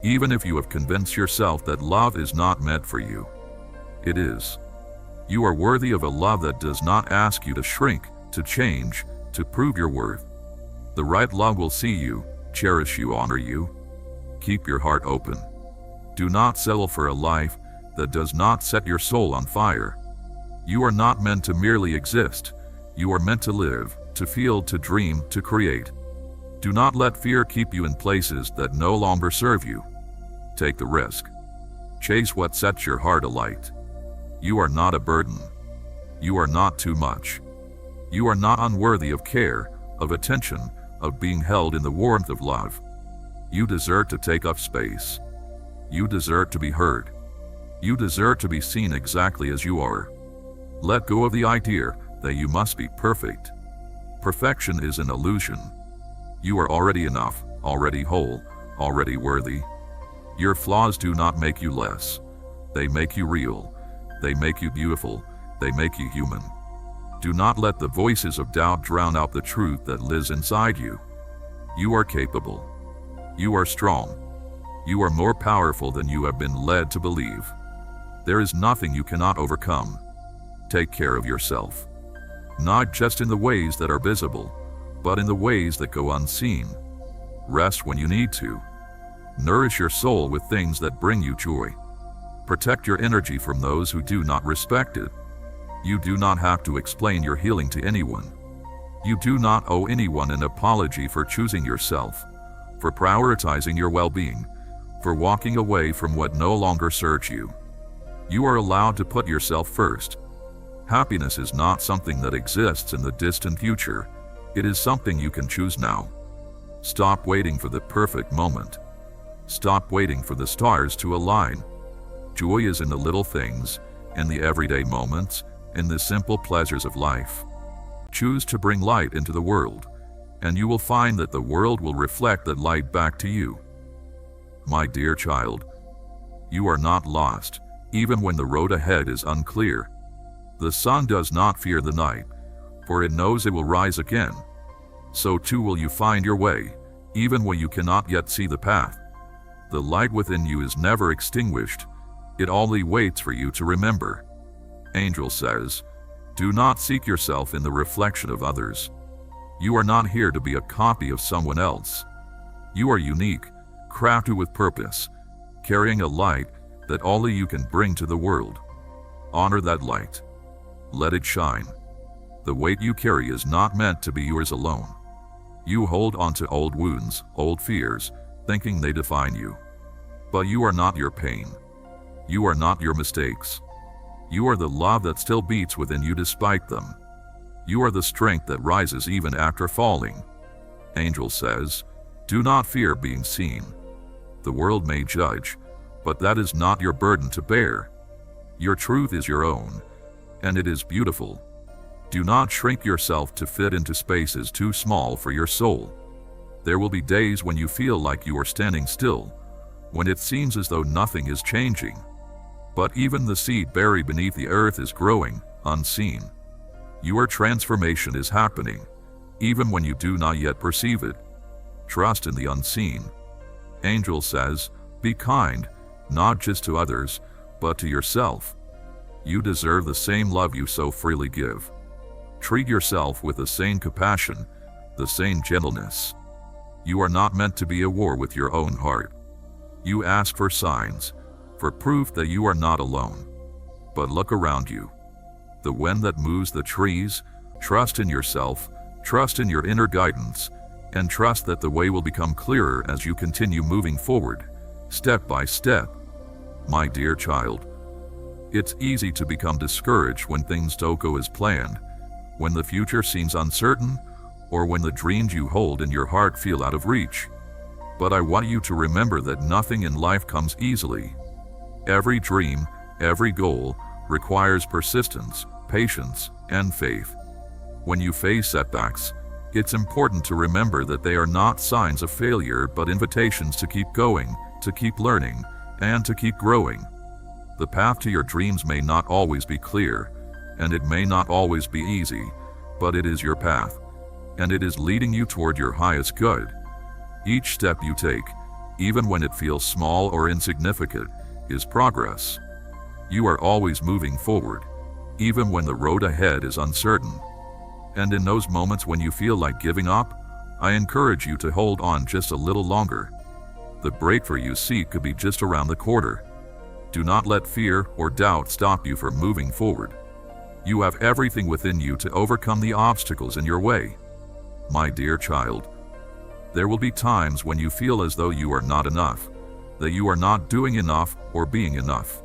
Even if you have convinced yourself that love is not meant for you, it is. You are worthy of a love that does not ask you to shrink, to change, to prove your worth. The right love will see you, cherish you, honor you. Keep your heart open. Do not settle for a life that does not set your soul on fire. You are not meant to merely exist. You are meant to live, to feel, to dream, to create. Do not let fear keep you in places that no longer serve you. Take the risk. Chase what sets your heart alight. You are not a burden. You are not too much. You are not unworthy of care, of attention, of being held in the warmth of love. You deserve to take up space. You deserve to be heard. You deserve to be seen exactly as you are. Let go of the idea that you must be perfect. Perfection is an illusion. You are already enough, already whole, already worthy. Your flaws do not make you less. They make you real. They make you beautiful. They make you human. Do not let the voices of doubt drown out the truth that lives inside you. You are capable. You are strong. You are more powerful than you have been led to believe. There is nothing you cannot overcome. Take care of yourself. Not just in the ways that are visible, but in the ways that go unseen. Rest when you need to. Nourish your soul with things that bring you joy. Protect your energy from those who do not respect it. You do not have to explain your healing to anyone. You do not owe anyone an apology for choosing yourself, for prioritizing your well-being, for walking away from what no longer serves you. You are allowed to put yourself first. Happiness is not something that exists in the distant future. It is something you can choose now. Stop waiting for the perfect moment. Stop waiting for the stars to align. Joy is in the little things, in the everyday moments, in the simple pleasures of life. Choose to bring light into the world, and you will find that the world will reflect that light back to you. My dear child, you are not lost, even when the road ahead is unclear. The sun does not fear the night, for it knows it will rise again. So too will you find your way, even when you cannot yet see the path. The light within you is never extinguished. It only waits for you to remember. Angel says, do not seek yourself in the reflection of others. You are not here to be a copy of someone else. You are unique, crafted with purpose, carrying a light that only you can bring to the world. Honor that light. Let it shine. The weight you carry is not meant to be yours alone. You hold on to old wounds, old fears, thinking they define you. But you are not your pain. You are not your mistakes. You are the love that still beats within you despite them. You are the strength that rises even after falling. Angel says, do not fear being seen. The world may judge, but that is not your burden to bear. Your truth is your own, and it is beautiful. Do not shrink yourself to fit into spaces too small for your soul. There will be days when you feel like you are standing still, when it seems as though nothing is changing. But even the seed buried beneath the earth is growing, unseen. Your transformation is happening, even when you do not yet perceive it. Trust in the unseen. Angel says, be kind, not just to others, but to yourself. You deserve the same love you so freely give. Treat yourself with the same compassion, the same gentleness. You are not meant to be at war with your own heart. You ask for signs, for proof that you are not alone. But look around you. The wind that moves the trees, trust in yourself, trust in your inner guidance, and trust that the way will become clearer as you continue moving forward, step by step. My dear child, it's easy to become discouraged when things don't go as planned, when the future seems uncertain, or when the dreams you hold in your heart feel out of reach. But I want you to remember that nothing in life comes easily. Every dream, every goal, requires persistence, patience, and faith. When you face setbacks, it's important to remember that they are not signs of failure but invitations to keep going, to keep learning, and to keep growing. The path to your dreams may not always be clear, and it may not always be easy, but it is your path, and it is leading you toward your highest good. Each step you take, even when it feels small or insignificant, is progress. You are always moving forward, even when the road ahead is uncertain. And in those moments when you feel like giving up, I encourage you to hold on just a little longer. The breakthrough you seek could be just around the corner. Do not let fear or doubt stop you from moving forward. You have everything within you to overcome the obstacles in your way. My dear child, there will be times when you feel as though you are not enough, that you are not doing enough or being enough.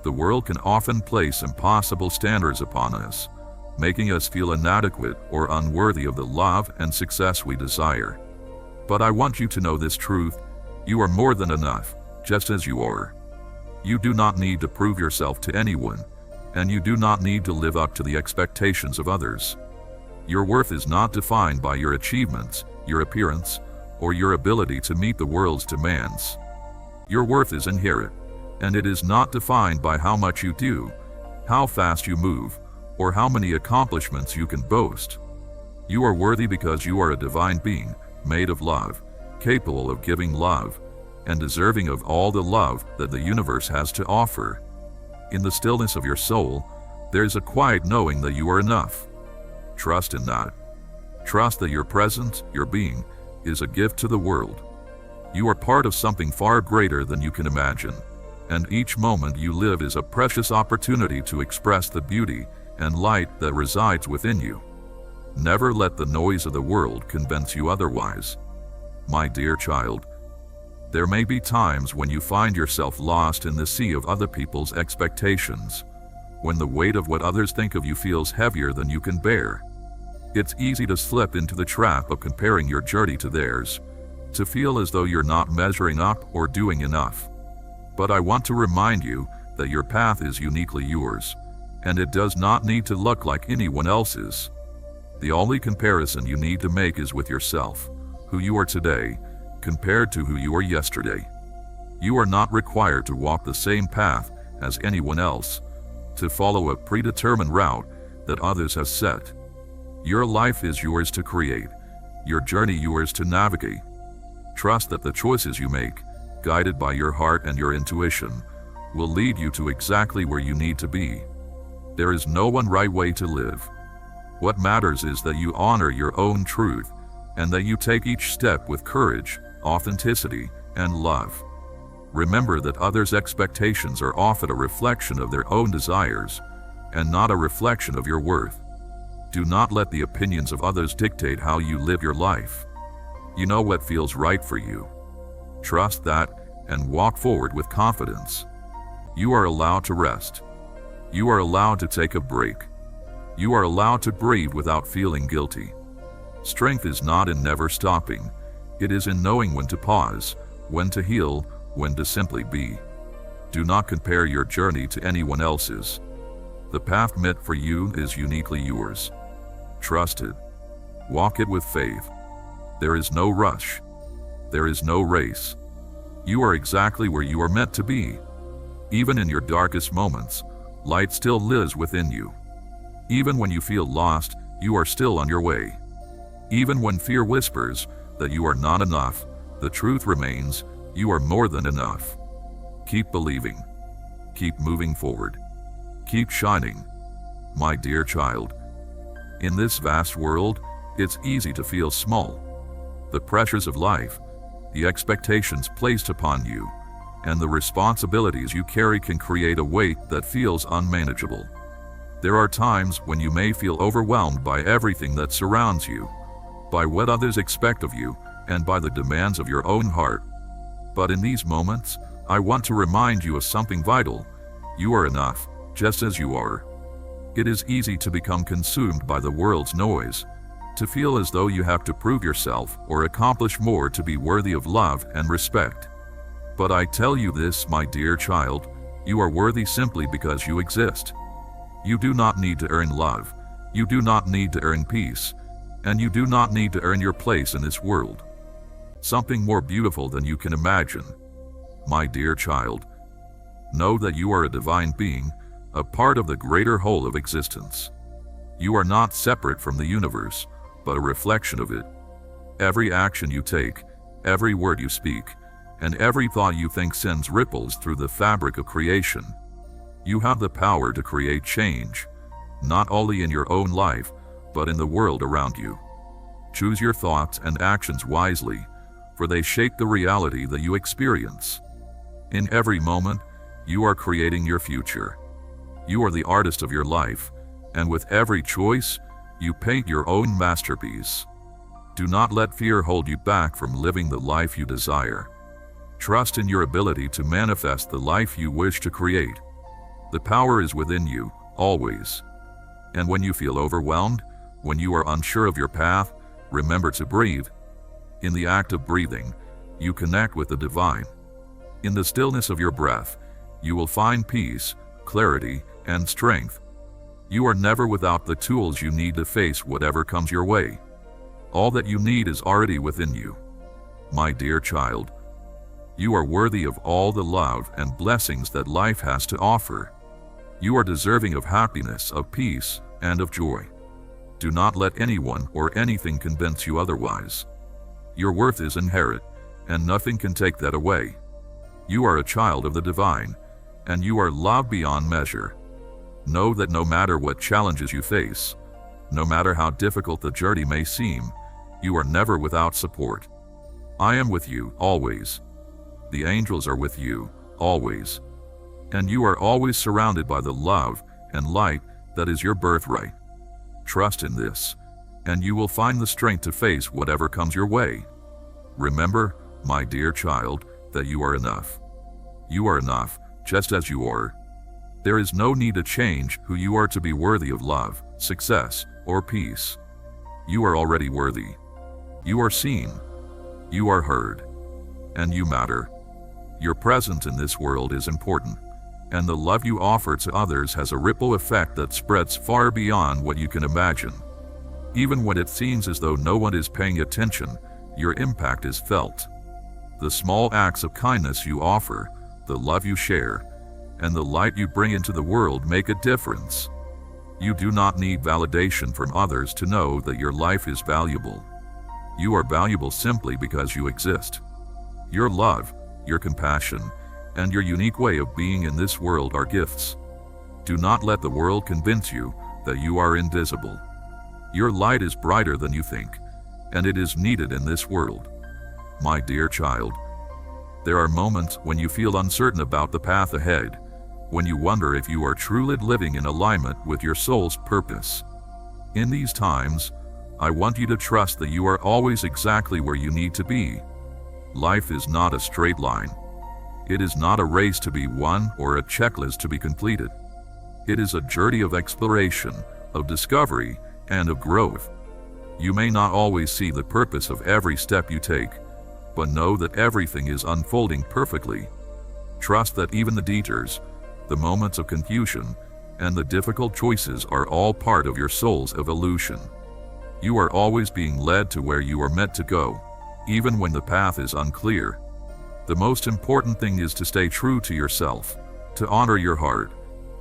The world can often place impossible standards upon us, making us feel inadequate or unworthy of the love and success we desire. But I want you to know this truth: you are more than enough, just as you are. You do not need to prove yourself to anyone, and you do not need to live up to the expectations of others. Your worth is not defined by your achievements, your appearance, or your ability to meet the world's demands. Your worth is inherent, and it is not defined by how much you do, how fast you move, or how many accomplishments you can boast. You are worthy because you are a divine being, made of love, capable of giving love, and deserving of all the love that the universe has to offer. In the stillness of your soul, there's a quiet knowing that you are enough. Trust in that. Trust that your presence, your being, is a gift to the world. You are part of something far greater than you can imagine, and each moment you live is a precious opportunity to express the beauty and light that resides within you. Never let the noise of the world convince you otherwise. My dear child, there may be times when you find yourself lost in the sea of other people's expectations, when the weight of what others think of you feels heavier than you can bear. It's easy to slip into the trap of comparing your journey to theirs, to feel as though you're not measuring up or doing enough. But I want to remind you that your path is uniquely yours, and it does not need to look like anyone else's. The only comparison you need to make is with yourself, who you are today, compared to who you were yesterday. You are not required to walk the same path as anyone else, to follow a predetermined route that others have set. Your life is yours to create, your journey yours to navigate. Trust that the choices you make, guided by your heart and your intuition, will lead you to exactly where you need to be. There is no one right way to live. What matters is that you honor your own truth, and that you take each step with courage, authenticity, and love. Remember that others' expectations are often a reflection of their own desires, and not a reflection of your worth. Do not let the opinions of others dictate how you live your life. You know what feels right for you. Trust that and walk forward with confidence. You are allowed to rest. You are allowed to take a break. You are allowed to breathe without feeling guilty. Strength is not in never stopping. It is in knowing when to pause, when to heal, when to simply be. Do not compare your journey to anyone else's. The path meant for you is uniquely yours. Trust it. Walk it with faith. There is no rush. There is no race. You are exactly where you are meant to be. Even in your darkest moments, light still lives within you. Even when you feel lost, you are still on your way. Even when fear whispers that you are not enough, the truth remains: you are more than enough. Keep believing. Keep moving forward. Keep shining. My dear child, in this vast world, it's easy to feel small. The pressures of life, the expectations placed upon you, and the responsibilities you carry can create a weight that feels unmanageable. There are times when you may feel overwhelmed by everything that surrounds you, by what others expect of you, and by the demands of your own heart. But in these moments, I want to remind you of something vital. You are enough, just as you are. It is easy to become consumed by the world's noise, to feel as though you have to prove yourself or accomplish more to be worthy of love and respect. But I tell you this, my dear child, you are worthy simply because you exist. You do not need to earn love, you do not need to earn peace, and you do not need to earn your place in this world. Something more beautiful than you can imagine. My dear child, know that you are a divine being, a part of the greater whole of existence. You are not separate from the universe, but a reflection of it. Every action you take, every word you speak, and every thought you think sends ripples through the fabric of creation. You have the power to create change, not only in your own life, but in the world around you. Choose your thoughts and actions wisely, for they shape the reality that you experience. In every moment, you are creating your future. You are the artist of your life, and with every choice, you paint your own masterpiece. Do not let fear hold you back from living the life you desire. Trust in your ability to manifest the life you wish to create. The power is within you, always. And when you feel overwhelmed, when you are unsure of your path, remember to breathe. In the act of breathing, you connect with the divine. In the stillness of your breath, you will find peace, clarity, and strength. You are never without the tools you need to face whatever comes your way. All that you need is already within you. My dear child, you are worthy of all the love and blessings that life has to offer. You are deserving of happiness, of peace, and of joy. Do not let anyone or anything convince you otherwise. Your worth is inherent, and nothing can take that away. You are a child of the divine, and you are loved beyond measure. Know that no matter what challenges you face, no matter how difficult the journey may seem, you are never without support. I am with you, always. The angels are with you, always. And you are always surrounded by the love and light that is your birthright. Trust in this, and you will find the strength to face whatever comes your way. Remember, my dear child, that you are enough. You are enough, just as you are. There is no need to change who you are to be worthy of love, success, or peace. You are already worthy. You are seen. You are heard. And you matter. Your presence in this world is important, and the love you offer to others has a ripple effect that spreads far beyond what you can imagine. Even when it seems as though no one is paying attention, your impact is felt. The small acts of kindness you offer, the love you share, and the light you bring into the world make a difference. You do not need validation from others to know that your life is valuable. You are valuable simply because you exist. Your love, your compassion, and your unique way of being in this world are gifts. Do not let the world convince you that you are invisible. Your light is brighter than you think, and it is needed in this world. My dear child, there are moments when you feel uncertain about the path ahead, when you wonder if you are truly living in alignment with your soul's purpose. In these times, I want you to trust that you are always exactly where you need to be. Life is not a straight line. It is not a race to be won or a checklist to be completed. It is a journey of exploration, of discovery, and of growth. You may not always see the purpose of every step you take, but know that everything is unfolding perfectly. Trust that even the detours, the moments of confusion, and the difficult choices are all part of your soul's evolution. You are always being led to where you are meant to go, even when the path is unclear. The most important thing is to stay true to yourself, to honor your heart,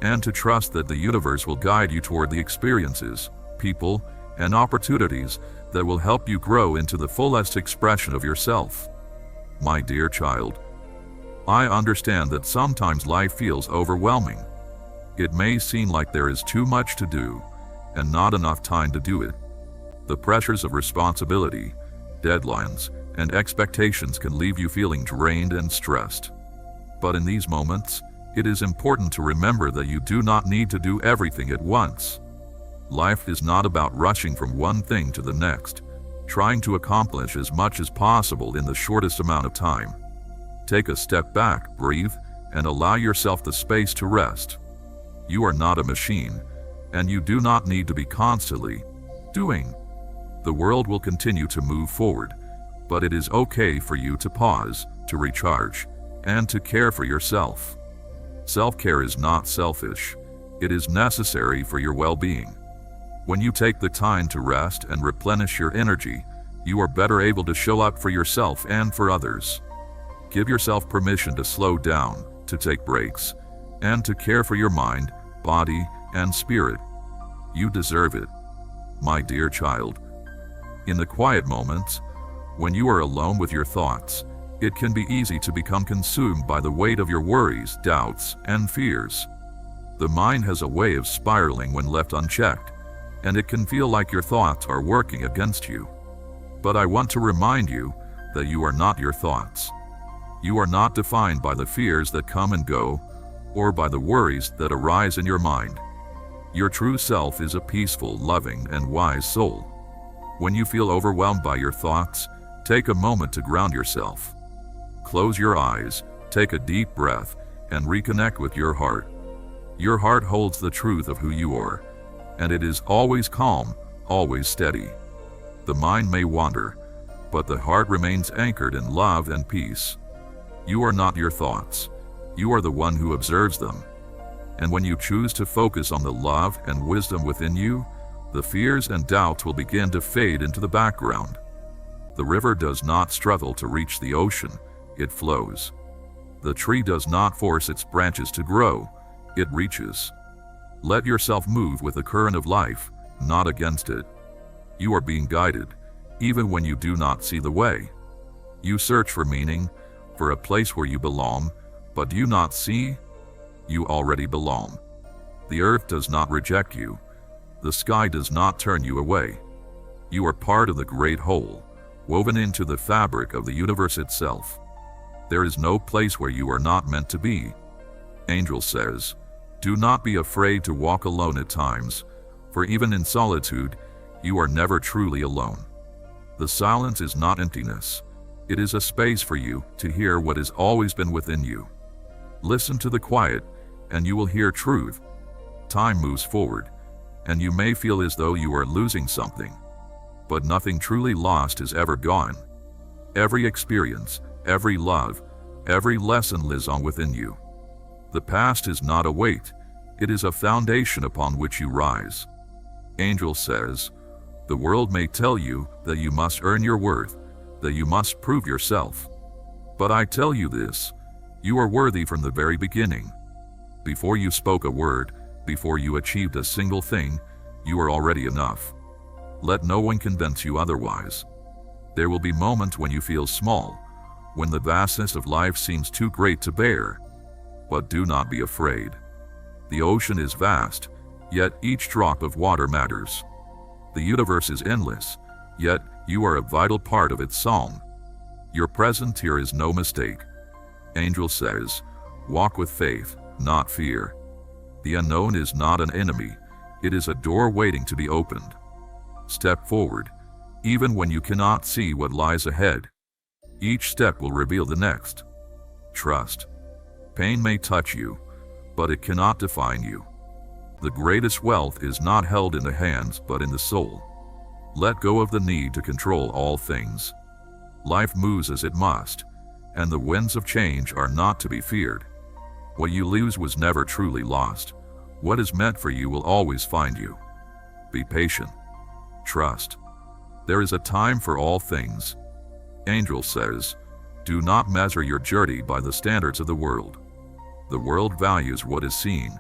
and to trust that the universe will guide you toward the experiences, people, and opportunities that will help you grow into the fullest expression of yourself. My dear child, I understand that sometimes life feels overwhelming. It may seem like there is too much to do, and not enough time to do it. The pressures of responsibility, deadlines, and expectations can leave you feeling drained and stressed. But in these moments, it is important to remember that you do not need to do everything at once. Life is not about rushing from one thing to the next, trying to accomplish as much as possible in the shortest amount of time. Take a step back, breathe, and allow yourself the space to rest. You are not a machine, and you do not need to be constantly doing. The world will continue to move forward, but it is okay for you to pause, to recharge, and to care for yourself. Self-care is not selfish. It is necessary for your well-being. When you take the time to rest and replenish your energy, you are better able to show up for yourself and for others. Give yourself permission to slow down, to take breaks, and to care for your mind, body, and spirit. You deserve it, my dear child. In the quiet moments, when you are alone with your thoughts, It can be easy to become consumed by the weight of your worries, doubts, and fears. The mind has a way of spiraling when left unchecked, and it can feel like your thoughts are working against you. But I want to remind you that you are not your thoughts. You are not defined by the fears that come and go, or by the worries that arise in your mind. Your true self is a peaceful, loving, and wise soul. When you feel overwhelmed by your thoughts, take a moment to ground yourself. Close your eyes, take a deep breath, and reconnect with your heart. Your heart holds the truth of who you are, and it is always calm, always steady. The mind may wander, but the heart remains anchored in love and peace. You are not your thoughts. You are the one who observes them. And when you choose to focus on the love and wisdom within you, the fears and doubts will begin to fade into the background. The river does not struggle to reach the ocean, it flows. The tree does not force its branches to grow, it reaches. Let yourself move with the current of life, not against it. You are being guided, even when you do not see the way. You search for meaning, for a place where you belong, but do you not see? You already belong. The earth does not reject you. The sky does not turn you away. You are part of the great whole, woven into the fabric of the universe itself. There is no place where you are not meant to be. Angel says, do not be afraid to walk alone at times, for even in solitude, you are never truly alone. The silence is not emptiness. It is a space for you to hear what has always been within you. Listen to the quiet, and you will hear truth. Time moves forward, and you may feel as though you are losing something. But nothing truly lost is ever gone. Every experience, every love, every lesson lives on within you. The past is not a weight, it is a foundation upon which you rise. Angel says, the world may tell you that you must earn your worth, that you must prove yourself. But I tell you this, you are worthy from the very beginning. Before you spoke a word, before you achieved a single thing, you are already enough. Let no one convince you otherwise. There will be moments when you feel small, when the vastness of life seems too great to bear. But do not be afraid. The ocean is vast, yet each drop of water matters. The universe is endless, yet you are a vital part of its song. Your presence here is no mistake. Angel says, walk with faith, not fear. The unknown is not an enemy, it is a door waiting to be opened. Step forward, even when you cannot see what lies ahead. Each step will reveal the next. Trust. Pain may touch you, but it cannot define you. The greatest wealth is not held in the hands but in the soul. Let go of the need to control all things. Life moves as it must, and the winds of change are not to be feared. What you lose was never truly lost. What is meant for you will always find you. Be patient. Trust. There is a time for all things. Angel says, do not measure your journey by the standards of the world. The world values what is seen,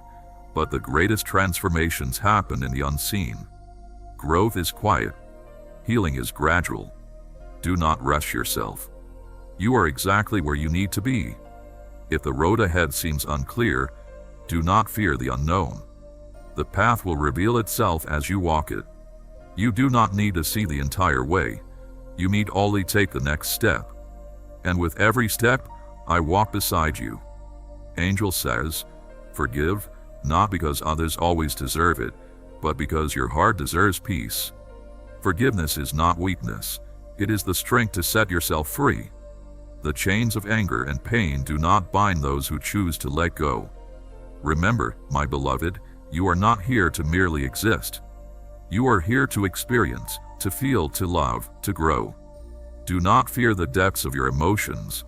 but the greatest transformations happen in the unseen. Growth is quiet. Healing is gradual. Do not rush yourself. You are exactly where you need to be. If the road ahead seems unclear, do not fear the unknown. The path will reveal itself as you walk it. You do not need to see the entire way. You need only take the next step. And with every step, I walk beside you. Angel says, forgive, not because others always deserve it, but because your heart deserves peace. Forgiveness is not weakness. It is the strength to set yourself free. The chains of anger and pain do not bind those who choose to let go. Remember, my beloved, you are not here to merely exist. You are here to experience, to feel, to love, to grow. Do not fear the depths of your emotions.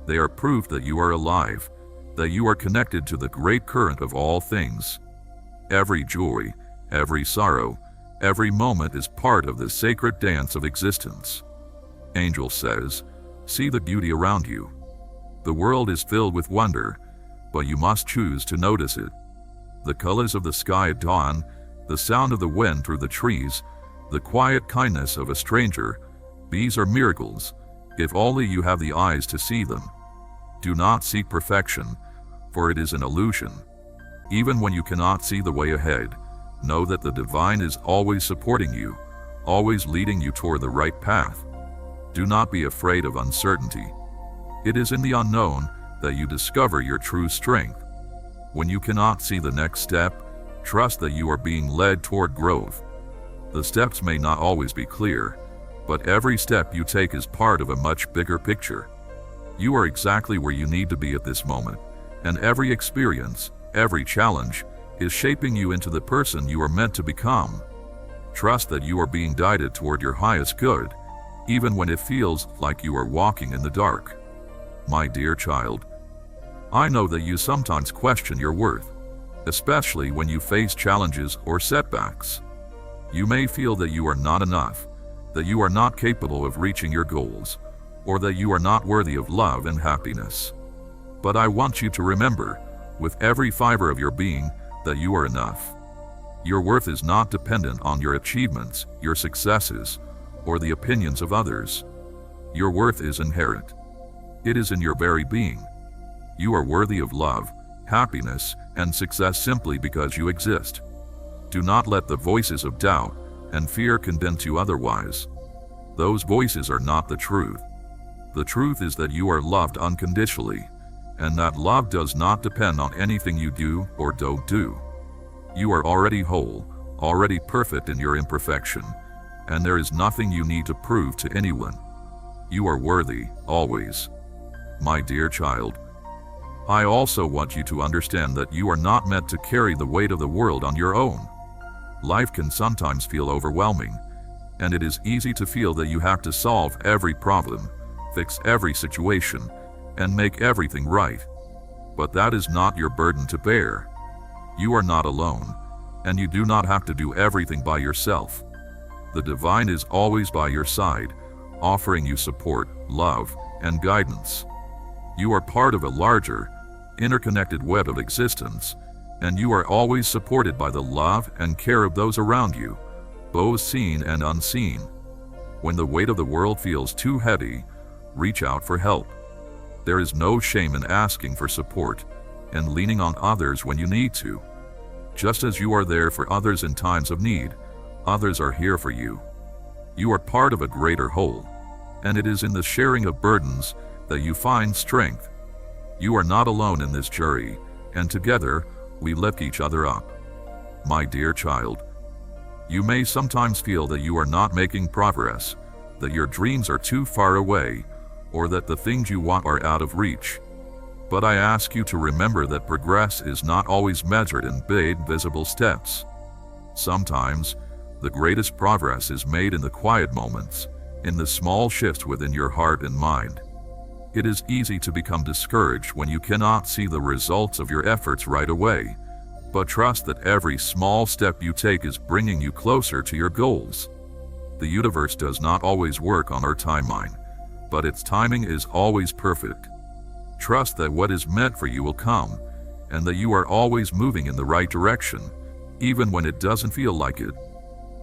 They are proof that you are alive, that you are connected to the great current of all things. Every joy, every sorrow, every moment is part of the sacred dance of existence. Angel says, see the beauty around you. The world is filled with wonder, but you must choose to notice it. The colors of the sky at dawn, the sound of the wind through the trees, the quiet kindness of a stranger, these are miracles, if only you have the eyes to see them. Do not seek perfection, for it is an illusion. Even when you cannot see the way ahead, know that the divine is always supporting you, always leading you toward the right path. Do not be afraid of uncertainty. It is in the unknown that you discover your true strength. When you cannot see the next step, trust that you are being led toward growth. The steps may not always be clear, but every step you take is part of a much bigger picture. You are exactly where you need to be at this moment, and every experience, every challenge, is shaping you into the person you are meant to become. Trust that you are being guided toward your highest good, even when it feels like you are walking in the dark. My dear child, I know that you sometimes question your worth, especially when you face challenges or setbacks. You may feel that you are not enough, that you are not capable of reaching your goals, or that you are not worthy of love and happiness. But I want you to remember, with every fiber of your being, that you are enough. Your worth is not dependent on your achievements, your successes, or the opinions of others. Your worth is inherent. It is in your very being. You are worthy of love, happiness, and success simply because you exist. Do not let the voices of doubt and fear convince you otherwise. Those voices are not the truth. The truth is that you are loved unconditionally, and that love does not depend on anything you do or don't do. You are already whole, already perfect in your imperfection, and there is nothing you need to prove to anyone. You are worthy, always. My dear child, I also want you to understand that you are not meant to carry the weight of the world on your own. Life can sometimes feel overwhelming, and it is easy to feel that you have to solve every problem, fix every situation, and make everything right. But that is not your burden to bear. You are not alone, and you do not have to do everything by yourself. The divine is always by your side, offering you support, love, and guidance. You are part of a larger, interconnected web of existence, and you are always supported by the love and care of those around you, both seen and unseen. When the weight of the world feels too heavy, reach out for help. There is no shame in asking for support and leaning on others when you need to. Just as you are there for others in times of need, others are here for you. You are part of a greater whole, and it is in the sharing of burdens that you find strength. You are not alone in this journey, and together we lift each other up. My dear child, you may sometimes feel that you are not making progress, that your dreams are too far away, or that the things you want are out of reach. But I ask you to remember that progress is not always measured in big, visible steps. Sometimes, the greatest progress is made in the quiet moments, in the small shifts within your heart and mind. It is easy to become discouraged when you cannot see the results of your efforts right away, but trust that every small step you take is bringing you closer to your goals. The universe does not always work on our timeline, but its timing is always perfect. Trust that what is meant for you will come, and that you are always moving in the right direction, even when it doesn't feel like it.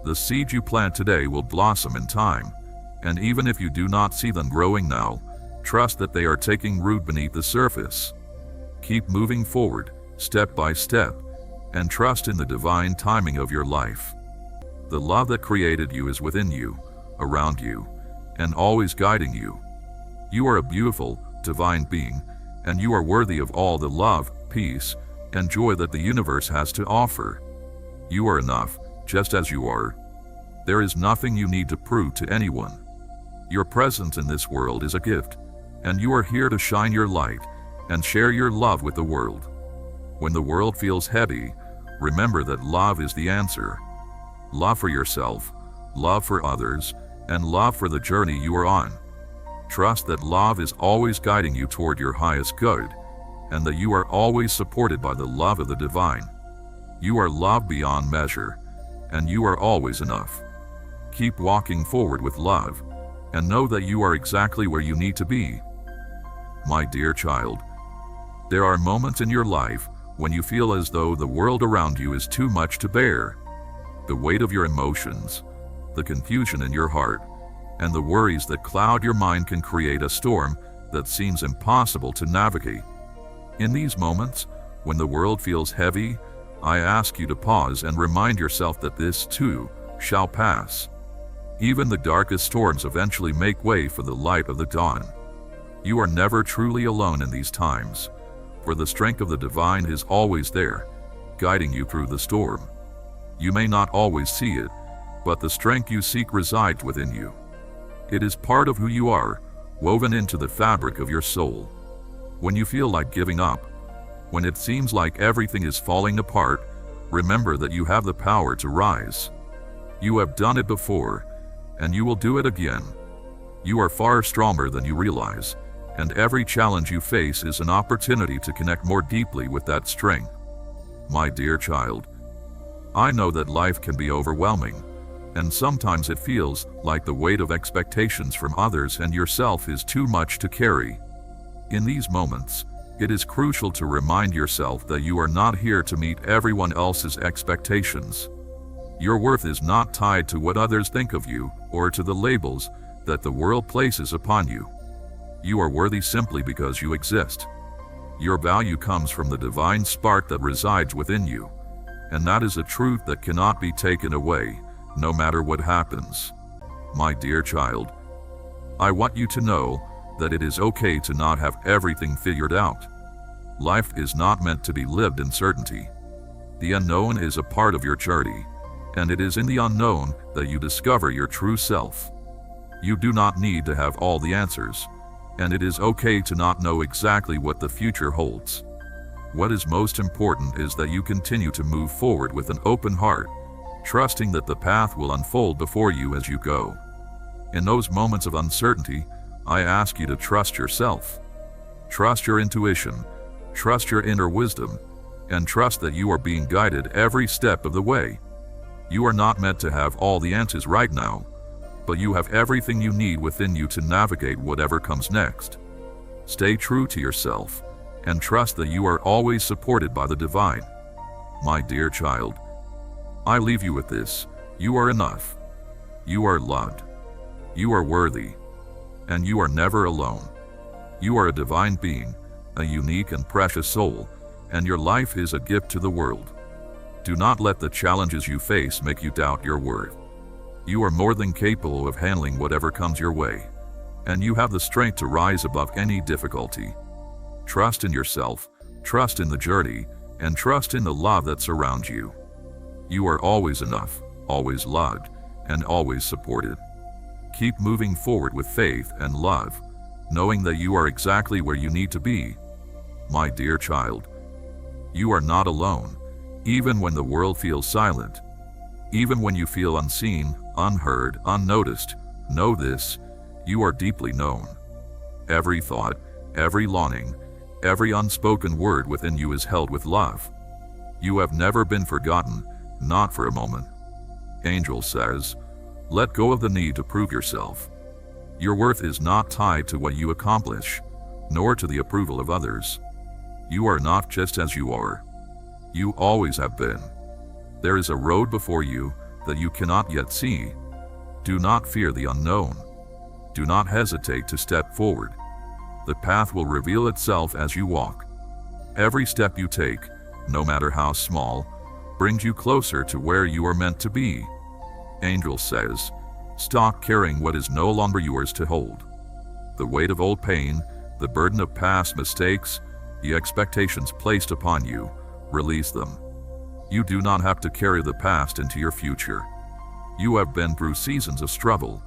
The seeds you plant today will blossom in time, and even if you do not see them growing now, trust that they are taking root beneath the surface. Keep moving forward, step by step, and trust in the divine timing of your life. The love that created you is within you, around you, and always guiding you. You are a beautiful, divine being, and you are worthy of all the love, peace, and joy that the universe has to offer. You are enough, just as you are. There is nothing you need to prove to anyone. Your presence in this world is a gift, and you are here to shine your light and share your love with the world. When the world feels heavy, remember that love is the answer. Love for yourself, love for others, and love for the journey you are on. Trust that love is always guiding you toward your highest good, and that you are always supported by the love of the divine. You are loved beyond measure, and you are always enough. Keep walking forward with love, and know that you are exactly where you need to be. My dear child, there are moments in your life when you feel as though the world around you is too much to bear. The weight of your emotions, the confusion in your heart, and the worries that cloud your mind can create a storm that seems impossible to navigate. In these moments, when the world feels heavy, I ask you to pause and remind yourself that this too shall pass. Even the darkest storms eventually make way for the light of the dawn. You are never truly alone in these times, for the strength of the divine is always there, guiding you through the storm. You may not always see it, but the strength you seek resides within you. It is part of who you are, woven into the fabric of your soul. When you feel like giving up, when it seems like everything is falling apart, remember that you have the power to rise. You have done it before, and you will do it again. You are far stronger than you realize, and every challenge you face is an opportunity to connect more deeply with that strength. My dear child, I know that life can be overwhelming, and sometimes it feels like the weight of expectations from others and yourself is too much to carry. In these moments, it is crucial to remind yourself that you are not here to meet everyone else's expectations. Your worth is not tied to what others think of you or to the labels that the world places upon you. You are worthy simply because you exist. Your value comes from the divine spark that resides within you, and that is a truth that cannot be taken away, no matter what happens. My dear child, I want you to know that it is okay to not have everything figured out. Life is not meant to be lived in certainty. The unknown is a part of your journey, and it is in the unknown that you discover your true self. You do not need to have all the answers, and it is okay to not know exactly what the future holds. What is most important is that you continue to move forward with an open heart, trusting that the path will unfold before you as you go. In those moments of uncertainty, I ask you to trust yourself. Trust your intuition, trust your inner wisdom, and trust that you are being guided every step of the way. You are not meant to have all the answers right now, but you have everything you need within you to navigate whatever comes next. Stay true to yourself, and trust that you are always supported by the divine. My dear child, I leave you with this: you are enough. You are loved. You are worthy. And you are never alone. You are a divine being, a unique and precious soul, and your life is a gift to the world. Do not let the challenges you face make you doubt your worth. You are more than capable of handling whatever comes your way, and you have the strength to rise above any difficulty. Trust in yourself, trust in the journey, and trust in the love that surrounds you. You are always enough, always loved, and always supported. Keep moving forward with faith and love, knowing that you are exactly where you need to be. My dear child, you are not alone, even when the world feels silent. Even when you feel unseen, unheard, unnoticed, know this: you are deeply known. Every thought, every longing, every unspoken word within you is held with love. You have never been forgotten, not for a moment. Angel says, let go of the need to prove yourself. Your worth is not tied to what you accomplish, nor to the approval of others. You are not just as you are. You always have been. There is a road before you that you cannot yet see. Do not fear the unknown. Do not hesitate to step forward. The path will reveal itself as you walk. Every step you take, no matter how small, brings you closer to where you are meant to be. Angel says, stop carrying what is no longer yours to hold. The weight of old pain, the burden of past mistakes, the expectations placed upon you, release them. You do not have to carry the past into your future. You have been through seasons of struggle,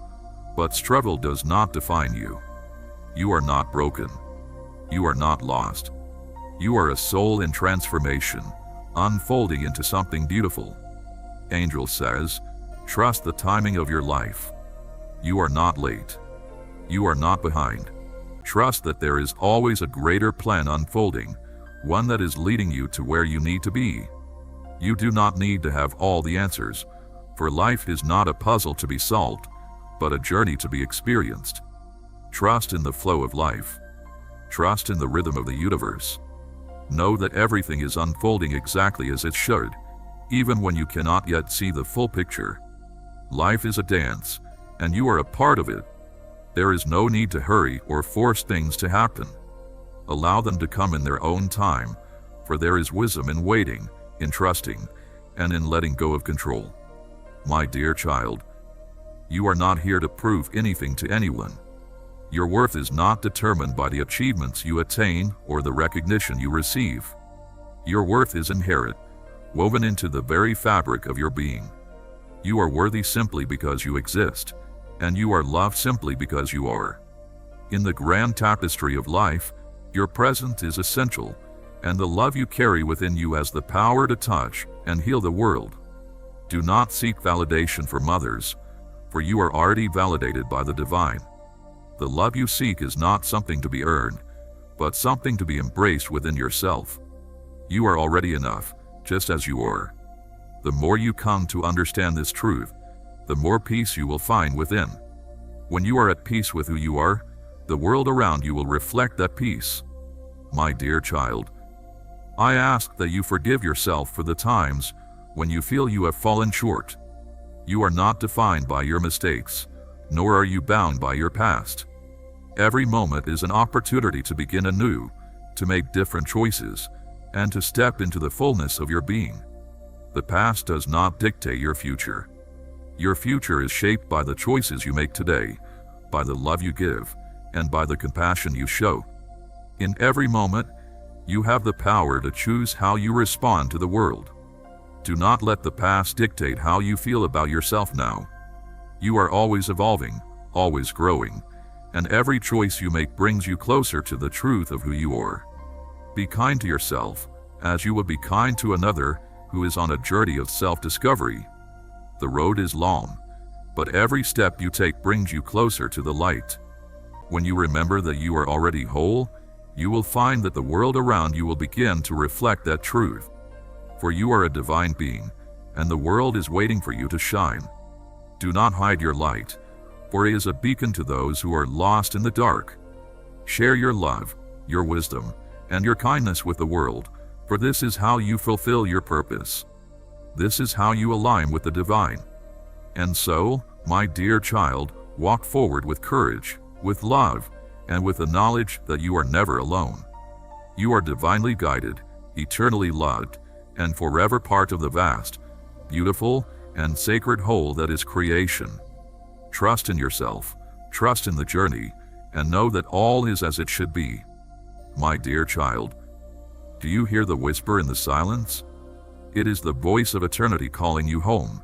but struggle does not define you. You are not broken. You are not lost. You are a soul in transformation, unfolding into something beautiful. Angel says, trust the timing of your life. You are not late. You are not behind. Trust that there is always a greater plan unfolding, one that is leading you to where you need to be. You do not need to have all the answers, for life is not a puzzle to be solved, but a journey to be experienced. Trust in the flow of life. Trust in the rhythm of the universe. Know that everything is unfolding exactly as it should, even when you cannot yet see the full picture. Life is a dance, and you are a part of it. There is no need to hurry or force things to happen. Allow them to come in their own time, for there is wisdom in waiting, in trusting, and in letting go of control. My dear child, you are not here to prove anything to anyone. Your worth is not determined by the achievements you attain or the recognition you receive. Your worth is inherent, woven into the very fabric of your being. You are worthy simply because you exist, and you are loved simply because you are. In the grand tapestry of life, your presence is essential, and the love you carry within you has the power to touch and heal the world. Do not seek validation from others, for you are already validated by the divine. The love you seek is not something to be earned, but something to be embraced within yourself. You are already enough, just as you are. The more you come to understand this truth, the more peace you will find within. When you are at peace with who you are, the world around you will reflect that peace. My dear child, I ask that you forgive yourself for the times when you feel you have fallen short. You are not defined by your mistakes, nor are you bound by your past. Every moment is an opportunity to begin anew, to make different choices, and to step into the fullness of your being. The past does not dictate your future. Your future is shaped by the choices you make today, by the love you give, and by the compassion you show. In every moment, you have the power to choose how you respond to the world. Do not let the past dictate how you feel about yourself now. You are always evolving, always growing, and every choice you make brings you closer to the truth of who you are. Be kind to yourself, as you would be kind to another who is on a journey of self-discovery. The road is long, but every step you take brings you closer to the light. When you remember that you are already whole, you will find that the world around you will begin to reflect that truth. For you are a divine being, and the world is waiting for you to shine. Do not hide your light, for it is a beacon to those who are lost in the dark. Share your love, your wisdom, and your kindness with the world, for this is how you fulfill your purpose. This is how you align with the divine. And so, my dear child, walk forward with courage, with love, and with the knowledge that you are never alone. You are divinely guided, eternally loved, and forever part of the vast, beautiful, and sacred whole that is creation. Trust in yourself, trust in the journey, and know that all is as it should be. My dear child, do you hear the whisper in the silence? It is the voice of eternity calling you home.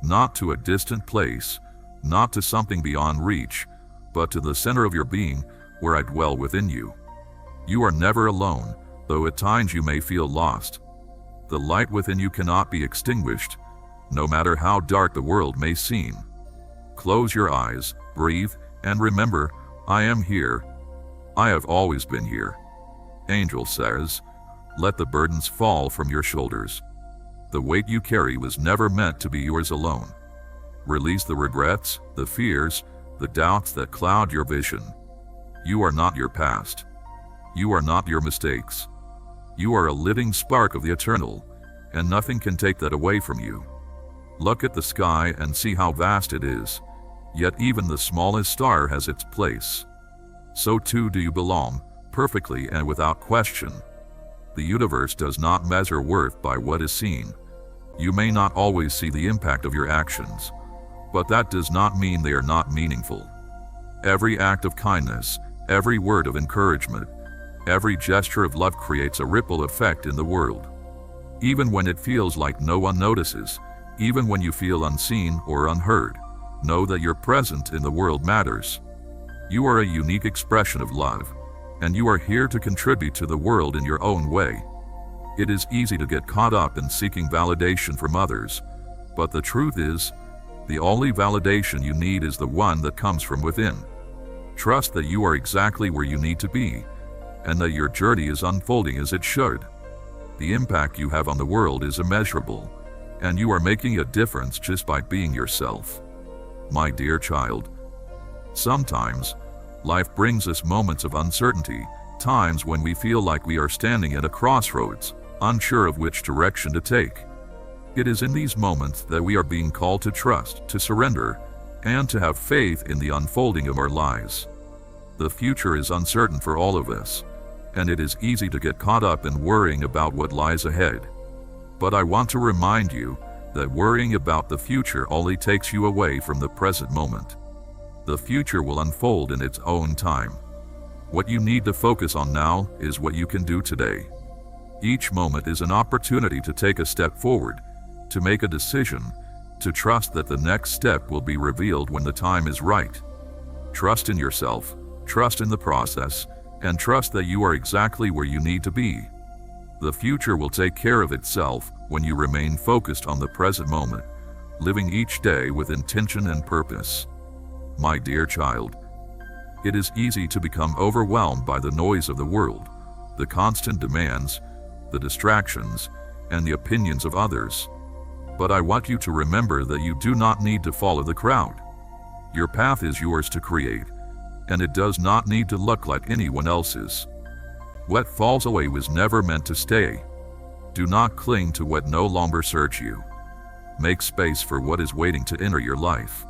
Not to a distant place, not to something beyond reach, but to the center of your being, where I dwell within you. You are never alone, though at times you may feel lost. The light within you cannot be extinguished, no matter how dark the world may seem. Close your eyes, breathe, and remember, I am here. I have always been here. Angel says, let the burdens fall from your shoulders. The weight you carry was never meant to be yours alone. Release the regrets, the fears, the doubts that cloud your vision. You are not your past. You are not your mistakes. You are a living spark of the eternal, and nothing can take that away from you. Look at the sky and see how vast it is, yet even the smallest star has its place. So too do you belong, perfectly and without question. The universe does not measure worth by what is seen. You may not always see the impact of your actions, but that does not mean they are not meaningful. Every act of kindness, every word of encouragement, every gesture of love creates a ripple effect in the world. Even when it feels like no one notices, even when you feel unseen or unheard, know that your presence in the world matters. You are a unique expression of love, and you are here to contribute to the world in your own way. It is easy to get caught up in seeking validation from others, but the truth is, the only validation you need is the one that comes from within. Trust that you are exactly where you need to be, and that your journey is unfolding as it should. The impact you have on the world is immeasurable, and you are making a difference just by being yourself. My dear child, sometimes, life brings us moments of uncertainty, times when we feel like we are standing at a crossroads, unsure of which direction to take. It is in these moments that we are being called to trust, to surrender, and to have faith in the unfolding of our lives. The future is uncertain for all of us, and it is easy to get caught up in worrying about what lies ahead. But I want to remind you that worrying about the future only takes you away from the present moment. The future will unfold in its own time. What you need to focus on now is what you can do today. Each moment is an opportunity to take a step forward, to make a decision, to trust that the next step will be revealed when the time is right. Trust in yourself, trust in the process, and trust that you are exactly where you need to be. The future will take care of itself when you remain focused on the present moment, living each day with intention and purpose. My dear child, it is easy to become overwhelmed by the noise of the world, the constant demands, the distractions, and the opinions of others. But I want you to remember that you do not need to follow the crowd. Your path is yours to create, and it does not need to look like anyone else's. What falls away was never meant to stay. Do not cling to what no longer serves you. Make space for what is waiting to enter your life.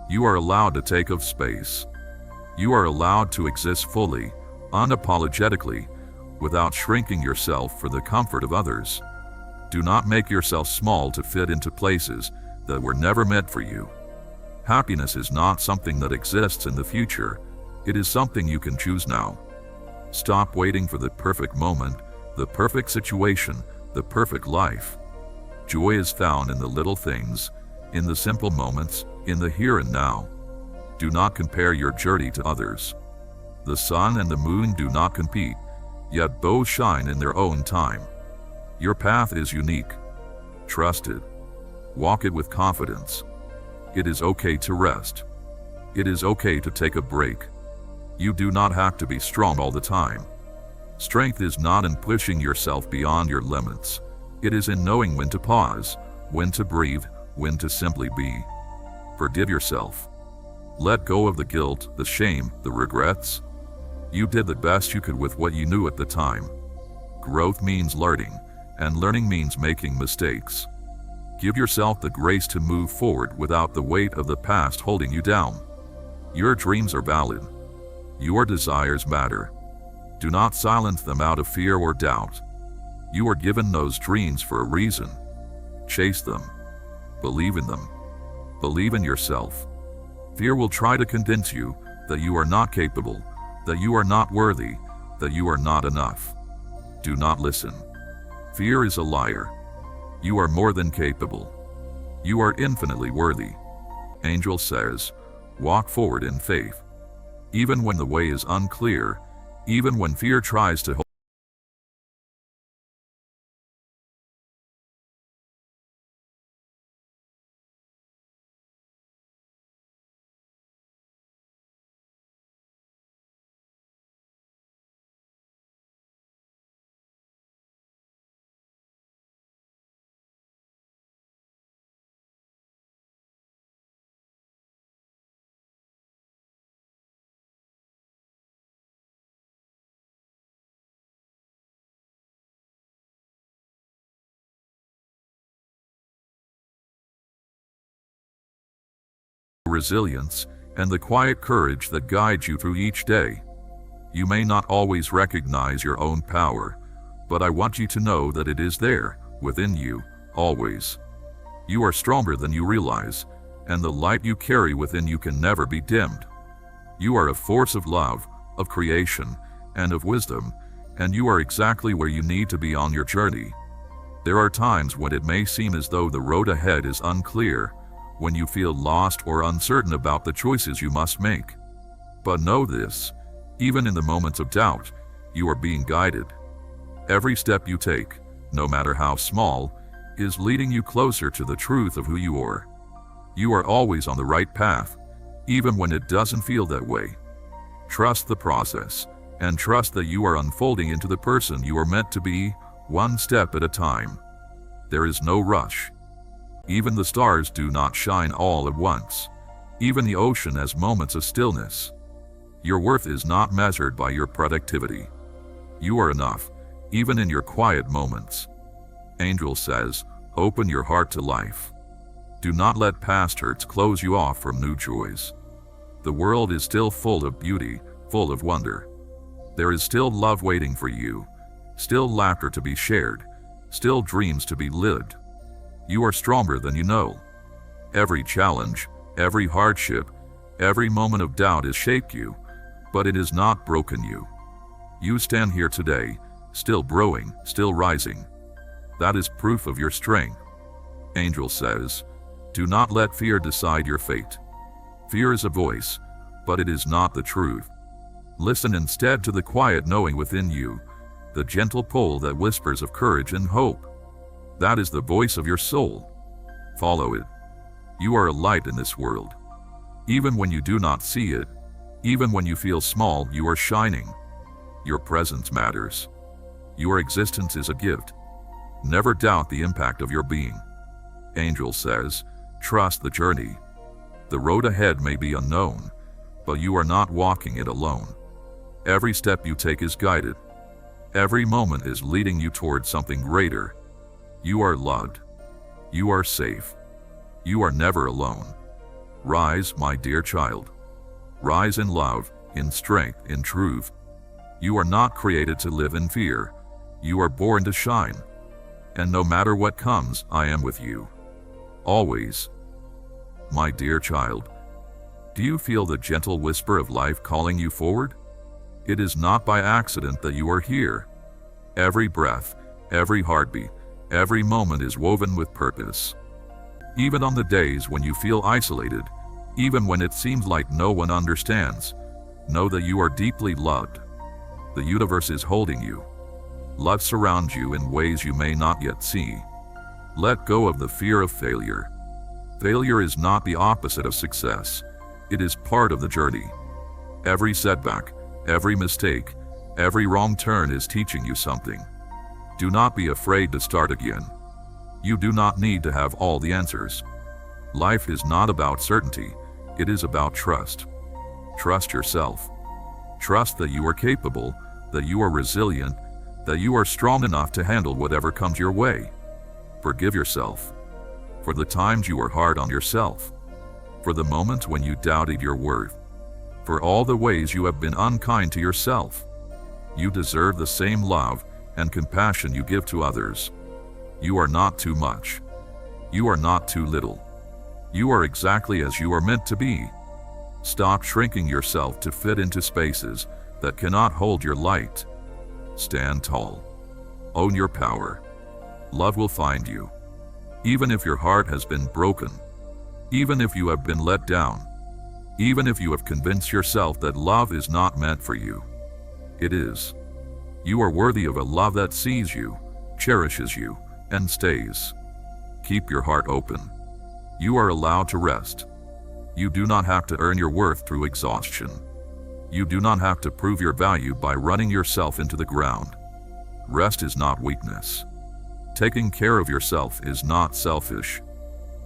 You are allowed to take up space. You are allowed to exist fully, unapologetically, without shrinking yourself for the comfort of others. Do not make yourself small to fit into places that were never meant for you. Happiness is not something that exists in the future. It is something you can choose now. Stop waiting for the perfect moment, the perfect situation, the perfect life. Joy is found in the little things, in the simple moments, in the here and now. Do not compare your journey to others. The sun and the moon do not compete, yet both shine in their own time. Your path is unique. Trust it. Walk it with confidence. It is okay to rest. It is okay to take a break. You do not have to be strong all the time. Strength is not in pushing yourself beyond your limits. It is in knowing when to pause, when to breathe, when to simply be. Forgive yourself. Let go of the guilt, the shame, the regrets. You did the best you could with what you knew at the time. Growth means learning, and learning means making mistakes. Give yourself the grace to move forward without the weight of the past holding you down. Your dreams are valid. Your desires matter. Do not silence them out of fear or doubt. You are given those dreams for a reason. Chase them. Believe in them. Believe in yourself. Fear will try to convince you that you are not capable, that you are not worthy, that you are not enough. Do not listen. Fear is a liar. You are more than capable. You are infinitely worthy. Angel says, walk forward in faith. Even when the way is unclear, even when fear tries to hold resilience and the quiet courage that guides you through each day. You may not always recognize your own power, but I want you to know that it is there, within you, always. You are stronger than you realize, and the light you carry within you can never be dimmed. You are a force of love, of creation, and of wisdom, and you are exactly where you need to be on your journey. There are times when it may seem as though the road ahead is unclear, when you feel lost or uncertain about the choices you must make. But know this, even in the moments of doubt, you are being guided. Every step you take, no matter how small, is leading you closer to the truth of who you are. You are always on the right path, even when it doesn't feel that way. Trust the process, and trust that you are unfolding into the person you are meant to be, one step at a time. There is no rush. Even the stars do not shine all at once. Even the ocean has moments of stillness. Your worth is not measured by your productivity. You are enough, even in your quiet moments. Angel says, open your heart to life. Do not let past hurts close you off from new joys. The world is still full of beauty, full of wonder. There is still love waiting for you, still laughter to be shared, still dreams to be lived. You are stronger than you know. Every challenge, every hardship, every moment of doubt has shaped you, but it has not broken you. You stand here today, still growing, still rising. That is proof of your strength. Angel says, do not let fear decide your fate. Fear is a voice, but it is not the truth. Listen instead to the quiet knowing within you, the gentle pull that whispers of courage and hope. That is the voice of your soul. Follow it. You are a light in this world. Even when you do not see it, even when you feel small, you are shining. Your presence matters. Your existence is a gift. Never doubt the impact of your being. Angel says, trust the journey. The road ahead may be unknown, but you are not walking it alone. Every step you take is guided. Every moment is leading you towards something greater. You are loved. You are safe. You are never alone. Rise, my dear child. Rise in love, in strength, in truth. You are not created to live in fear. You are born to shine. And no matter what comes, I am with you. Always. My dear child, do you feel the gentle whisper of life calling you forward? It is not by accident that you are here. Every breath, every heartbeat, every moment is woven with purpose. Even on the days when you feel isolated, even when it seems like no one understands, know that you are deeply loved. The universe is holding you. Love surrounds you in ways you may not yet see. Let go of the fear of failure. Failure is not the opposite of success. It is part of the journey. Every setback, every mistake, every wrong turn is teaching you something. Do not be afraid to start again. You do not need to have all the answers. Life is not about certainty. It is about trust. Trust yourself. Trust that you are capable, that you are resilient, that you are strong enough to handle whatever comes your way. Forgive yourself. For the times you were hard on yourself. For the moments when you doubted your worth. For all the ways you have been unkind to yourself. You deserve the same love and compassion you give to others. You are not too much. You are not too little. You are exactly as you are meant to be. Stop shrinking yourself to fit into spaces that cannot hold your light. Stand tall. Own your power. Love will find you. Even if your heart has been broken, even if you have been let down, even if you have convinced yourself that love is not meant for you, it is. You are worthy of a love that sees you, cherishes you, and stays. Keep your heart open. You are allowed to rest. You do not have to earn your worth through exhaustion. You do not have to prove your value by running yourself into the ground. Rest is not weakness. Taking care of yourself is not selfish.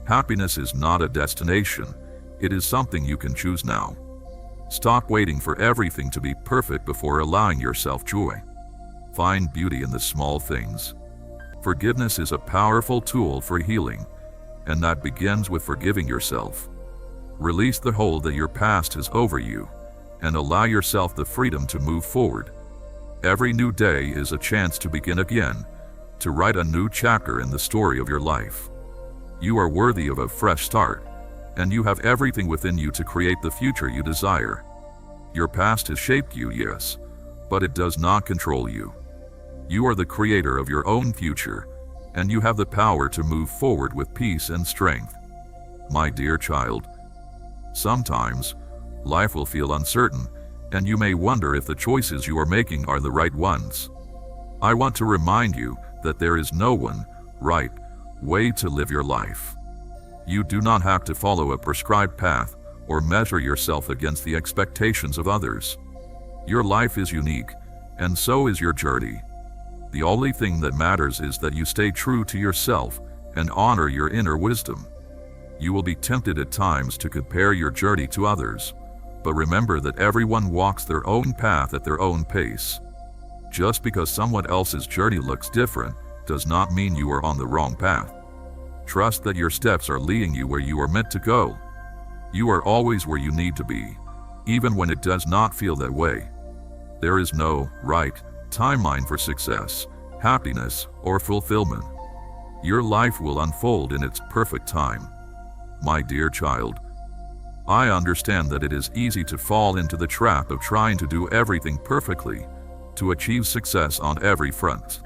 Happiness is not a destination. It is something you can choose now. Stop waiting for everything to be perfect before allowing yourself joy. Find beauty in the small things. Forgiveness is a powerful tool for healing, and that begins with forgiving yourself. Release the hold that your past has over you, and allow yourself the freedom to move forward. Every new day is a chance to begin again, to write a new chapter in the story of your life. You are worthy of a fresh start, and you have everything within you to create the future you desire. Your past has shaped you, yes, but it does not control you. You are the creator of your own future, and you have the power to move forward with peace and strength. My dear child, sometimes life will feel uncertain, and you may wonder if the choices you are making are the right ones. I want to remind you that there is no one right way to live your life. You do not have to follow a prescribed path or measure yourself against the expectations of others. Your life is unique, and so is your journey. The only thing that matters is that you stay true to yourself and honor your inner wisdom. You will be tempted at times to compare your journey to others, but remember that everyone walks their own path at their own pace. Just because someone else's journey looks different does not mean you are on the wrong path. Trust that your steps are leading you where you are meant to go. You are always where you need to be, even when it does not feel that way. There is no right timeline for success, happiness, or fulfillment. Your life will unfold in its perfect time. My dear child, I understand that it is easy to fall into the trap of trying to do everything perfectly, to achieve success on every front.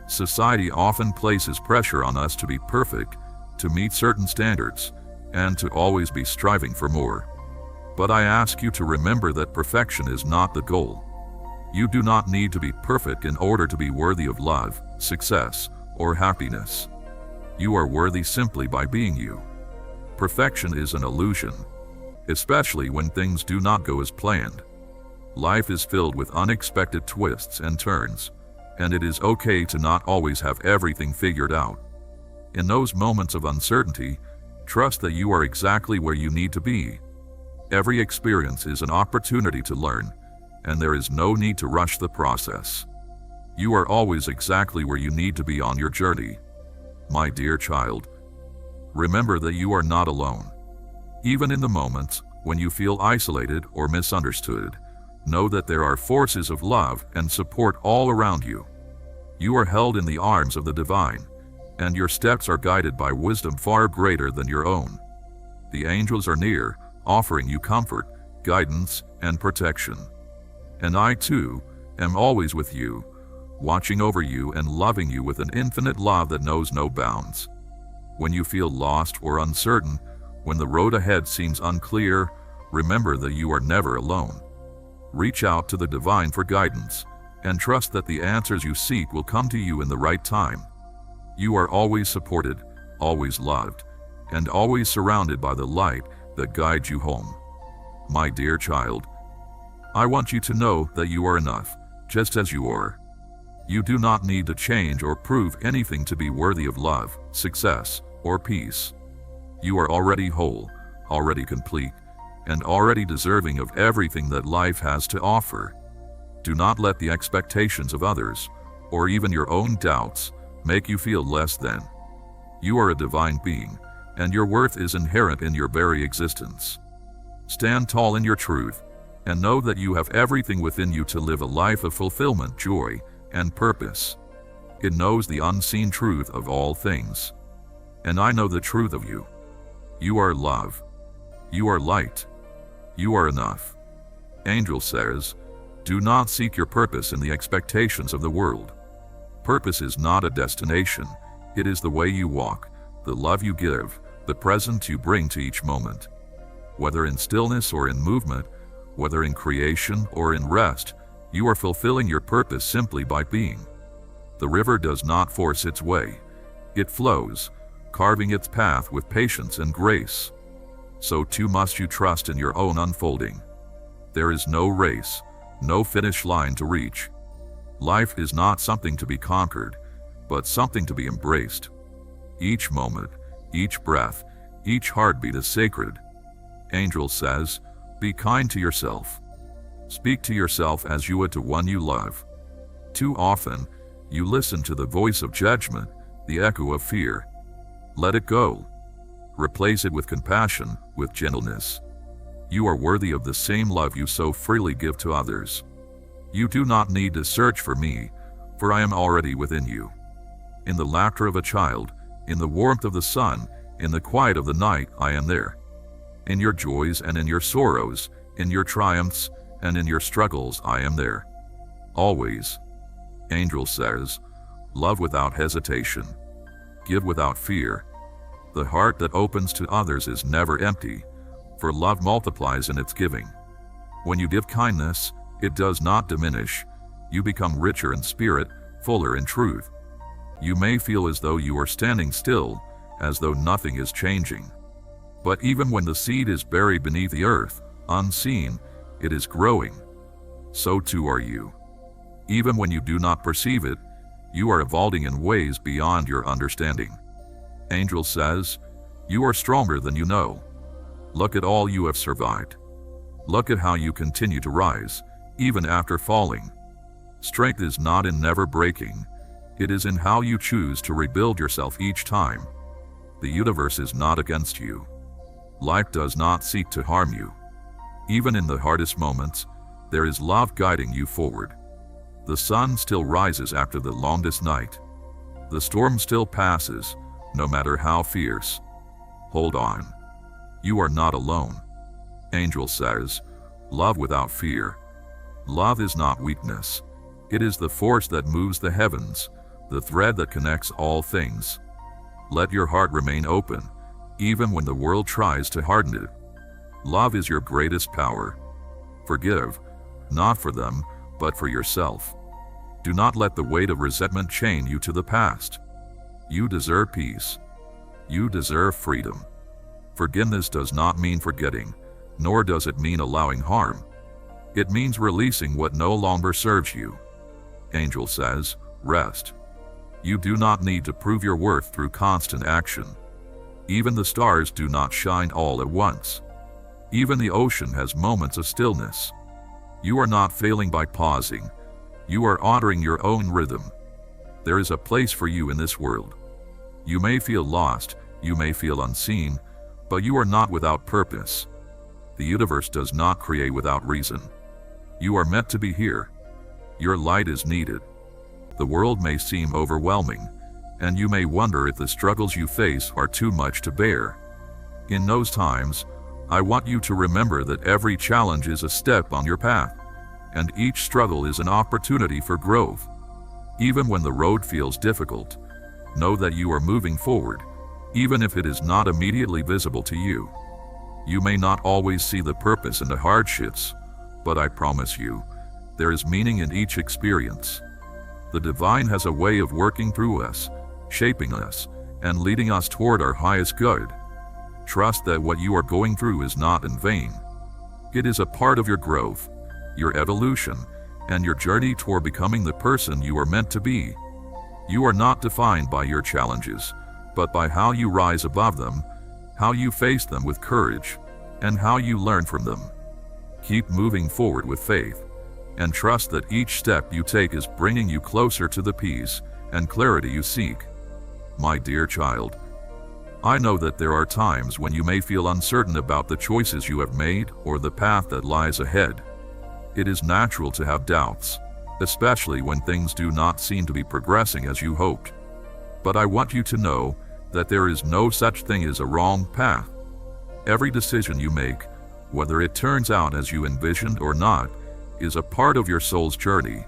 Society often places pressure on us to be perfect, to meet certain standards, and to always be striving for more. But I ask you to remember that perfection is not the goal. You do not need to be perfect in order to be worthy of love, success, or happiness. You are worthy simply by being you. Perfection is an illusion, especially when things do not go as planned. Life is filled with unexpected twists and turns, and it is okay to not always have everything figured out. In those moments of uncertainty, trust that you are exactly where you need to be. Every experience is an opportunity to learn, and there is no need to rush the process. You are always exactly where you need to be on your journey. My dear child, remember that you are not alone. Even in the moments when you feel isolated or misunderstood, know that there are forces of love and support all around you. You are held in the arms of the divine, and your steps are guided by wisdom far greater than your own. The angels are near, offering you comfort, guidance, and protection. And I too am always with you, watching over you and loving you with an infinite love that knows no bounds. When you feel lost or uncertain, when the road ahead seems unclear, remember that you are never alone. Reach out to the divine for guidance, and trust that the answers you seek will come to you in the right time. You are always supported, always loved, and always surrounded by the light that guides you home. My dear child, I want you to know that you are enough, just as you are. You do not need to change or prove anything to be worthy of love, success, or peace. You are already whole, already complete, and already deserving of everything that life has to offer. Do not let the expectations of others, or even your own doubts, make you feel less than. You are a divine being, and your worth is inherent in your very existence. Stand tall in your truth, and know that you have everything within you to live a life of fulfillment, joy, and purpose. It knows the unseen truth of all things. And I know the truth of you. You are love. You are light. You are enough. Angel says, do not seek your purpose in the expectations of the world. Purpose is not a destination. It is the way you walk, the love you give, the present you bring to each moment. Whether in stillness or in movement, whether in creation or in rest, you are fulfilling your purpose simply by being. The river does not force its way. It flows, carving its path with patience and grace. So too must you trust in your own unfolding. There is no race, no finish line to reach. Life is not something to be conquered, but something to be embraced. Each moment, each breath, each heartbeat is sacred. Angel says, be kind to yourself. Speak to yourself as you would to one you love. Too often, you listen to the voice of judgment, the echo of fear. Let it go. Replace it with compassion, with gentleness. You are worthy of the same love you so freely give to others. You do not need to search for me, for I am already within you. In the laughter of a child, in the warmth of the sun, in the quiet of the night, I am there. In your joys and in your sorrows, in your triumphs and in your struggles, I am there. Always. Angel says, love without hesitation. Give without fear. The heart that opens to others is never empty, for love multiplies in its giving. When you give kindness, it does not diminish. You become richer in spirit, fuller in truth. You may feel as though you are standing still, as though nothing is changing. But even when the seed is buried beneath the earth, unseen, it is growing. So too are you. Even when you do not perceive it, you are evolving in ways beyond your understanding. Angel says, you are stronger than you know. Look at all you have survived. Look at how you continue to rise, even after falling. Strength is not in never breaking. It is in how you choose to rebuild yourself each time. The universe is not against you. Life does not seek to harm you. Even in the hardest moments, there is love guiding you forward. The sun still rises after the longest night. The storm still passes, no matter how fierce. Hold on. You are not alone. Angel says, love without fear. Love is not weakness. It is the force that moves the heavens, the thread that connects all things. Let your heart remain open, even when the world tries to harden it. Love is your greatest power. Forgive, not for them, but for yourself. Do not let the weight of resentment chain you to the past. You deserve peace. You deserve freedom. Forgiveness does not mean forgetting, nor does it mean allowing harm. It means releasing what no longer serves you. Angel says, rest. You do not need to prove your worth through constant action. Even the stars do not shine all at once. Even the ocean has moments of stillness. You are not failing by pausing. You are honoring your own rhythm. There is a place for you in this world. You may feel lost, you may feel unseen, but you are not without purpose. The universe does not create without reason. You are meant to be here. Your light is needed. The world may seem overwhelming, and you may wonder if the struggles you face are too much to bear. In those times, I want you to remember that every challenge is a step on your path, and each struggle is an opportunity for growth. Even when the road feels difficult, know that you are moving forward, even if it is not immediately visible to you. You may not always see the purpose in the hardships, but I promise you, there is meaning in each experience. The divine has a way of working through us, shaping us, and leading us toward our highest good. Trust that what you are going through is not in vain. It is a part of your growth, your evolution, and your journey toward becoming the person you are meant to be. You are not defined by your challenges, but by how you rise above them, how you face them with courage, and how you learn from them. Keep moving forward with faith, and trust that each step you take is bringing you closer to the peace and clarity you seek. My dear child, I know that there are times when you may feel uncertain about the choices you have made or the path that lies ahead. It is natural to have doubts, especially when things do not seem to be progressing as you hoped. But I want you to know that there is no such thing as a wrong path. Every decision you make, whether it turns out as you envisioned or not, is a part of your soul's journey.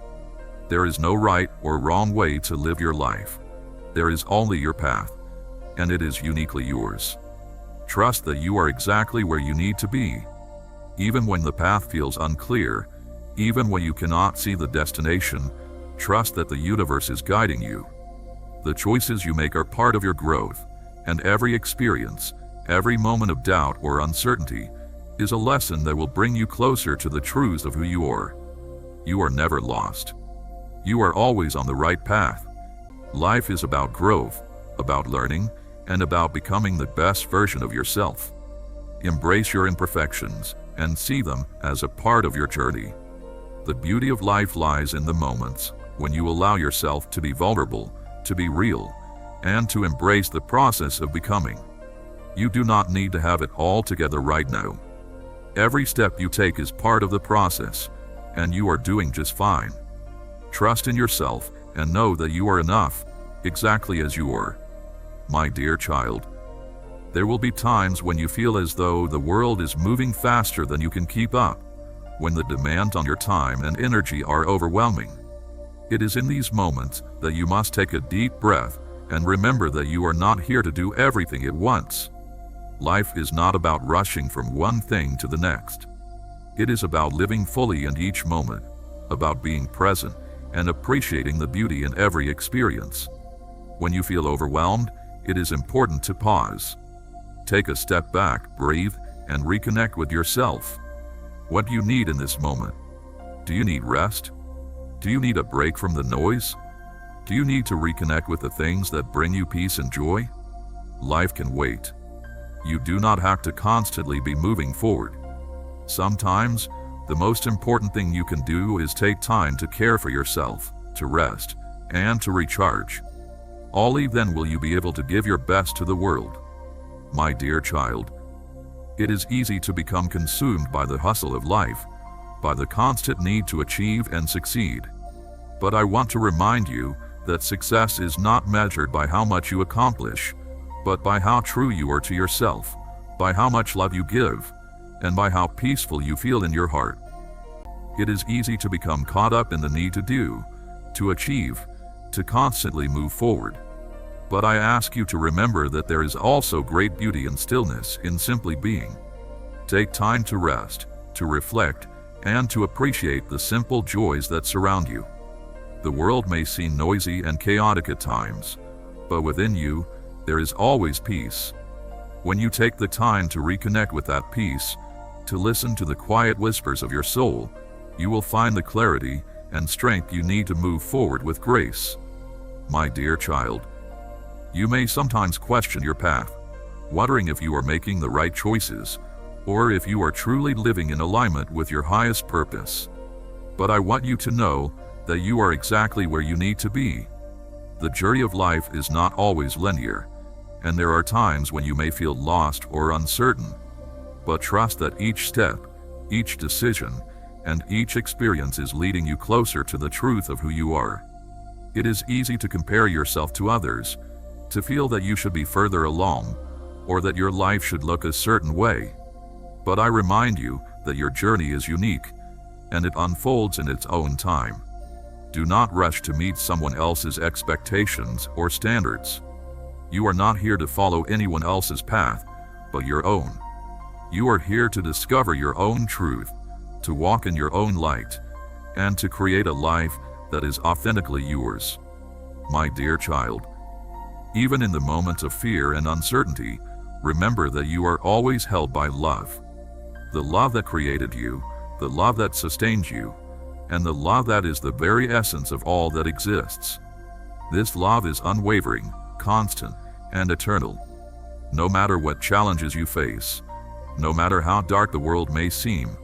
There is no right or wrong way to live your life. There is only your path, and it is uniquely yours. Trust that you are exactly where you need to be. Even when the path feels unclear, even when you cannot see the destination, trust that the universe is guiding you. The choices you make are part of your growth, and every experience, every moment of doubt or uncertainty, is a lesson that will bring you closer to the truths of who you are. You are never lost. You are always on the right path. Life is about growth, about learning, and about becoming the best version of yourself. Embrace your imperfections and see them as a part of your journey. The beauty of life lies in the moments when you allow yourself to be vulnerable, to be real, and to embrace the process of becoming. You do not need to have it all together right now. Every step you take is part of the process, and you are doing just fine. Trust in yourself and know that you are enough, exactly as you are. My dear child, there will be times when you feel as though the world is moving faster than you can keep up, when the demands on your time and energy are overwhelming. It is in these moments that you must take a deep breath and remember that you are not here to do everything at once. Life is not about rushing from one thing to the next. It is about living fully in each moment, about being present and appreciating the beauty in every experience. When you feel overwhelmed, it is important to pause. Take a step back, breathe, and reconnect with yourself. What do you need in this moment? Do you need rest? Do you need a break from the noise? Do you need to reconnect with the things that bring you peace and joy? Life can wait. You do not have to constantly be moving forward. Sometimes, the most important thing you can do is take time to care for yourself, to rest, and to recharge. Only then will you be able to give your best to the world. My dear child, it is easy to become consumed by the hustle of life, by the constant need to achieve and succeed. But I want to remind you that success is not measured by how much you accomplish, but by how true you are to yourself, by how much love you give, and by how peaceful you feel in your heart. It is easy to become caught up in the need to do, to achieve, to constantly move forward. But I ask you to remember that there is also great beauty and stillness in simply being. Take time to rest, to reflect, and to appreciate the simple joys that surround you. The world may seem noisy and chaotic at times, but within you, there is always peace. When you take the time to reconnect with that peace, to listen to the quiet whispers of your soul, you will find the clarity and strength you need to move forward with grace. My dear child, you may sometimes question your path, wondering if you are making the right choices, or if you are truly living in alignment with your highest purpose. But I want you to know that you are exactly where you need to be. The journey of life is not always linear, and there are times when you may feel lost or uncertain. But trust that each step, each decision, and each experience is leading you closer to the truth of who you are. It is easy to compare yourself to others, to feel that you should be further along, or that your life should look a certain way. But I remind you that your journey is unique, and it unfolds in its own time. Do not rush to meet someone else's expectations or standards. You are not here to follow anyone else's path, but your own. You are here to discover your own truth, to walk in your own light, and to create a life that is authentically yours. My dear child, even in the moments of fear and uncertainty, remember that you are always held by love. The love that created you, the love that sustains you, and the love that is the very essence of all that exists. This love is unwavering, constant, and eternal. No matter what challenges you face, no matter how dark the world may seem,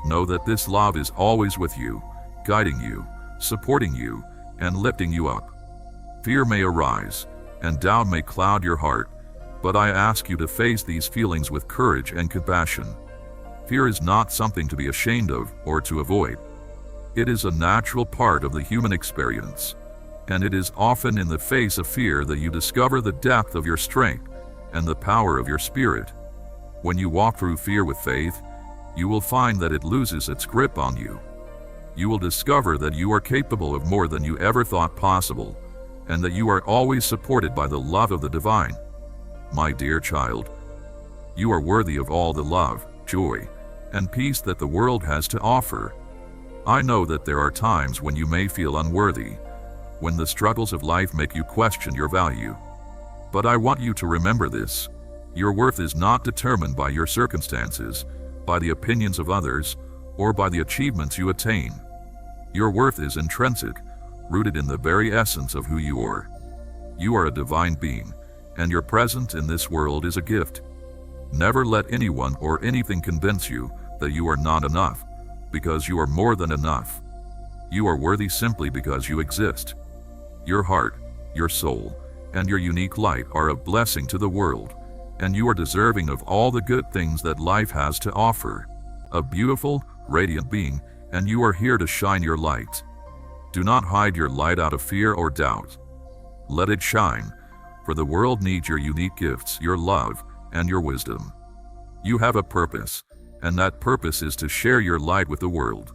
know that this love is always with you, guiding you, supporting you, and lifting you up. Fear may arise, and doubt may cloud your heart, but I ask you to face these feelings with courage and compassion. Fear is not something to be ashamed of or to avoid. It is a natural part of the human experience, and it is often in the face of fear that you discover the depth of your strength and the power of your spirit. When you walk through fear with faith, you will find that it loses its grip on you. You will discover that you are capable of more than you ever thought possible, and that you are always supported by the love of the divine. My dear child, you are worthy of all the love, joy, and peace that the world has to offer. I know that there are times when you may feel unworthy, when the struggles of life make you question your value. But I want you to remember this: your worth is not determined by your circumstances, by the opinions of others, or by the achievements you attain. Your worth is intrinsic, rooted in the very essence of who you are. You are a divine being, and your presence in this world is a gift. Never let anyone or anything convince you that you are not enough, because you are more than enough. You are worthy simply because you exist. Your heart, your soul, and your unique light are a blessing to the world, and you are deserving of all the good things that life has to offer. A beautiful, radiant being, and you are here to shine your light. Do not hide your light out of fear or doubt. Let it shine, for the world needs your unique gifts, your love, and your wisdom. You have a purpose, and that purpose is to share your light with the world.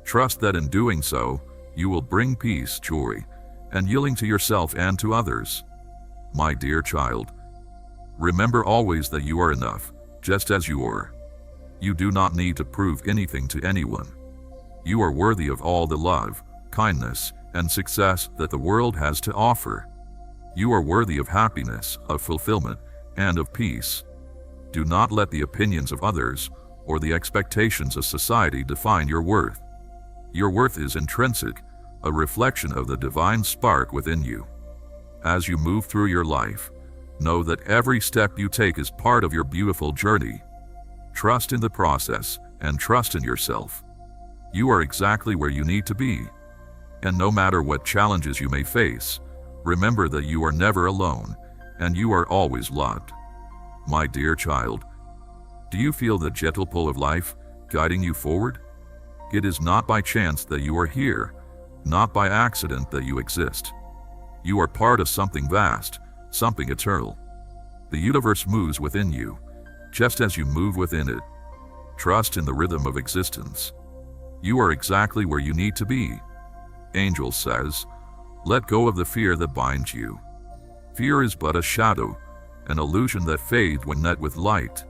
Trust that in doing so, you will bring peace, joy, and healing to yourself and to others. My dear child, remember always that you are enough, just as you are. You do not need to prove anything to anyone. You are worthy of all the love, kindness, and success that the world has to offer. You are worthy of happiness, of fulfillment, and of peace. Do not let the opinions of others or the expectations of society define your worth. Your worth is intrinsic, a reflection of the divine spark within you. As you move through your life, know that every step you take is part of your beautiful journey. Trust in the process and trust in yourself. You are exactly where you need to be. And no matter what challenges you may face, Remember that you are never alone, and you are always loved. My dear child, do you feel the gentle pull of life guiding you forward? It is not by chance that you are here, not by accident that you exist. You are part of something vast, something eternal. The universe moves within you, just as you move within it. Trust in the rhythm of existence. You are exactly where you need to be. Angel says, let go of the fear that binds you. Fear is but a shadow, an illusion that fades when met with light.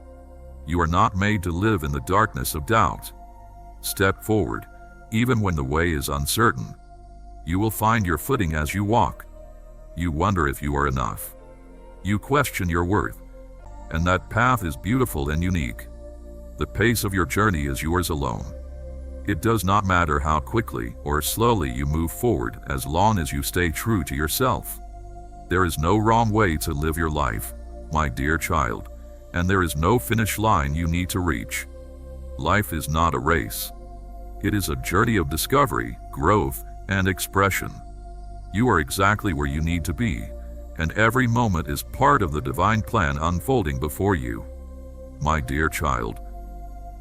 You are not made to live in the darkness of doubt. Step forward, even when the way is uncertain. You will find your footing as you walk. You wonder if you are enough. You question your worth, and that path is beautiful and unique. The pace of your journey is yours alone. It does not matter how quickly or slowly you move forward as long as you stay true to yourself. There is no wrong way to live your life, my dear child, and there is no finish line you need to reach. Life is not a race. It is a journey of discovery, growth, and expression. You are exactly where you need to be, and every moment is part of the divine plan unfolding before you. My dear child,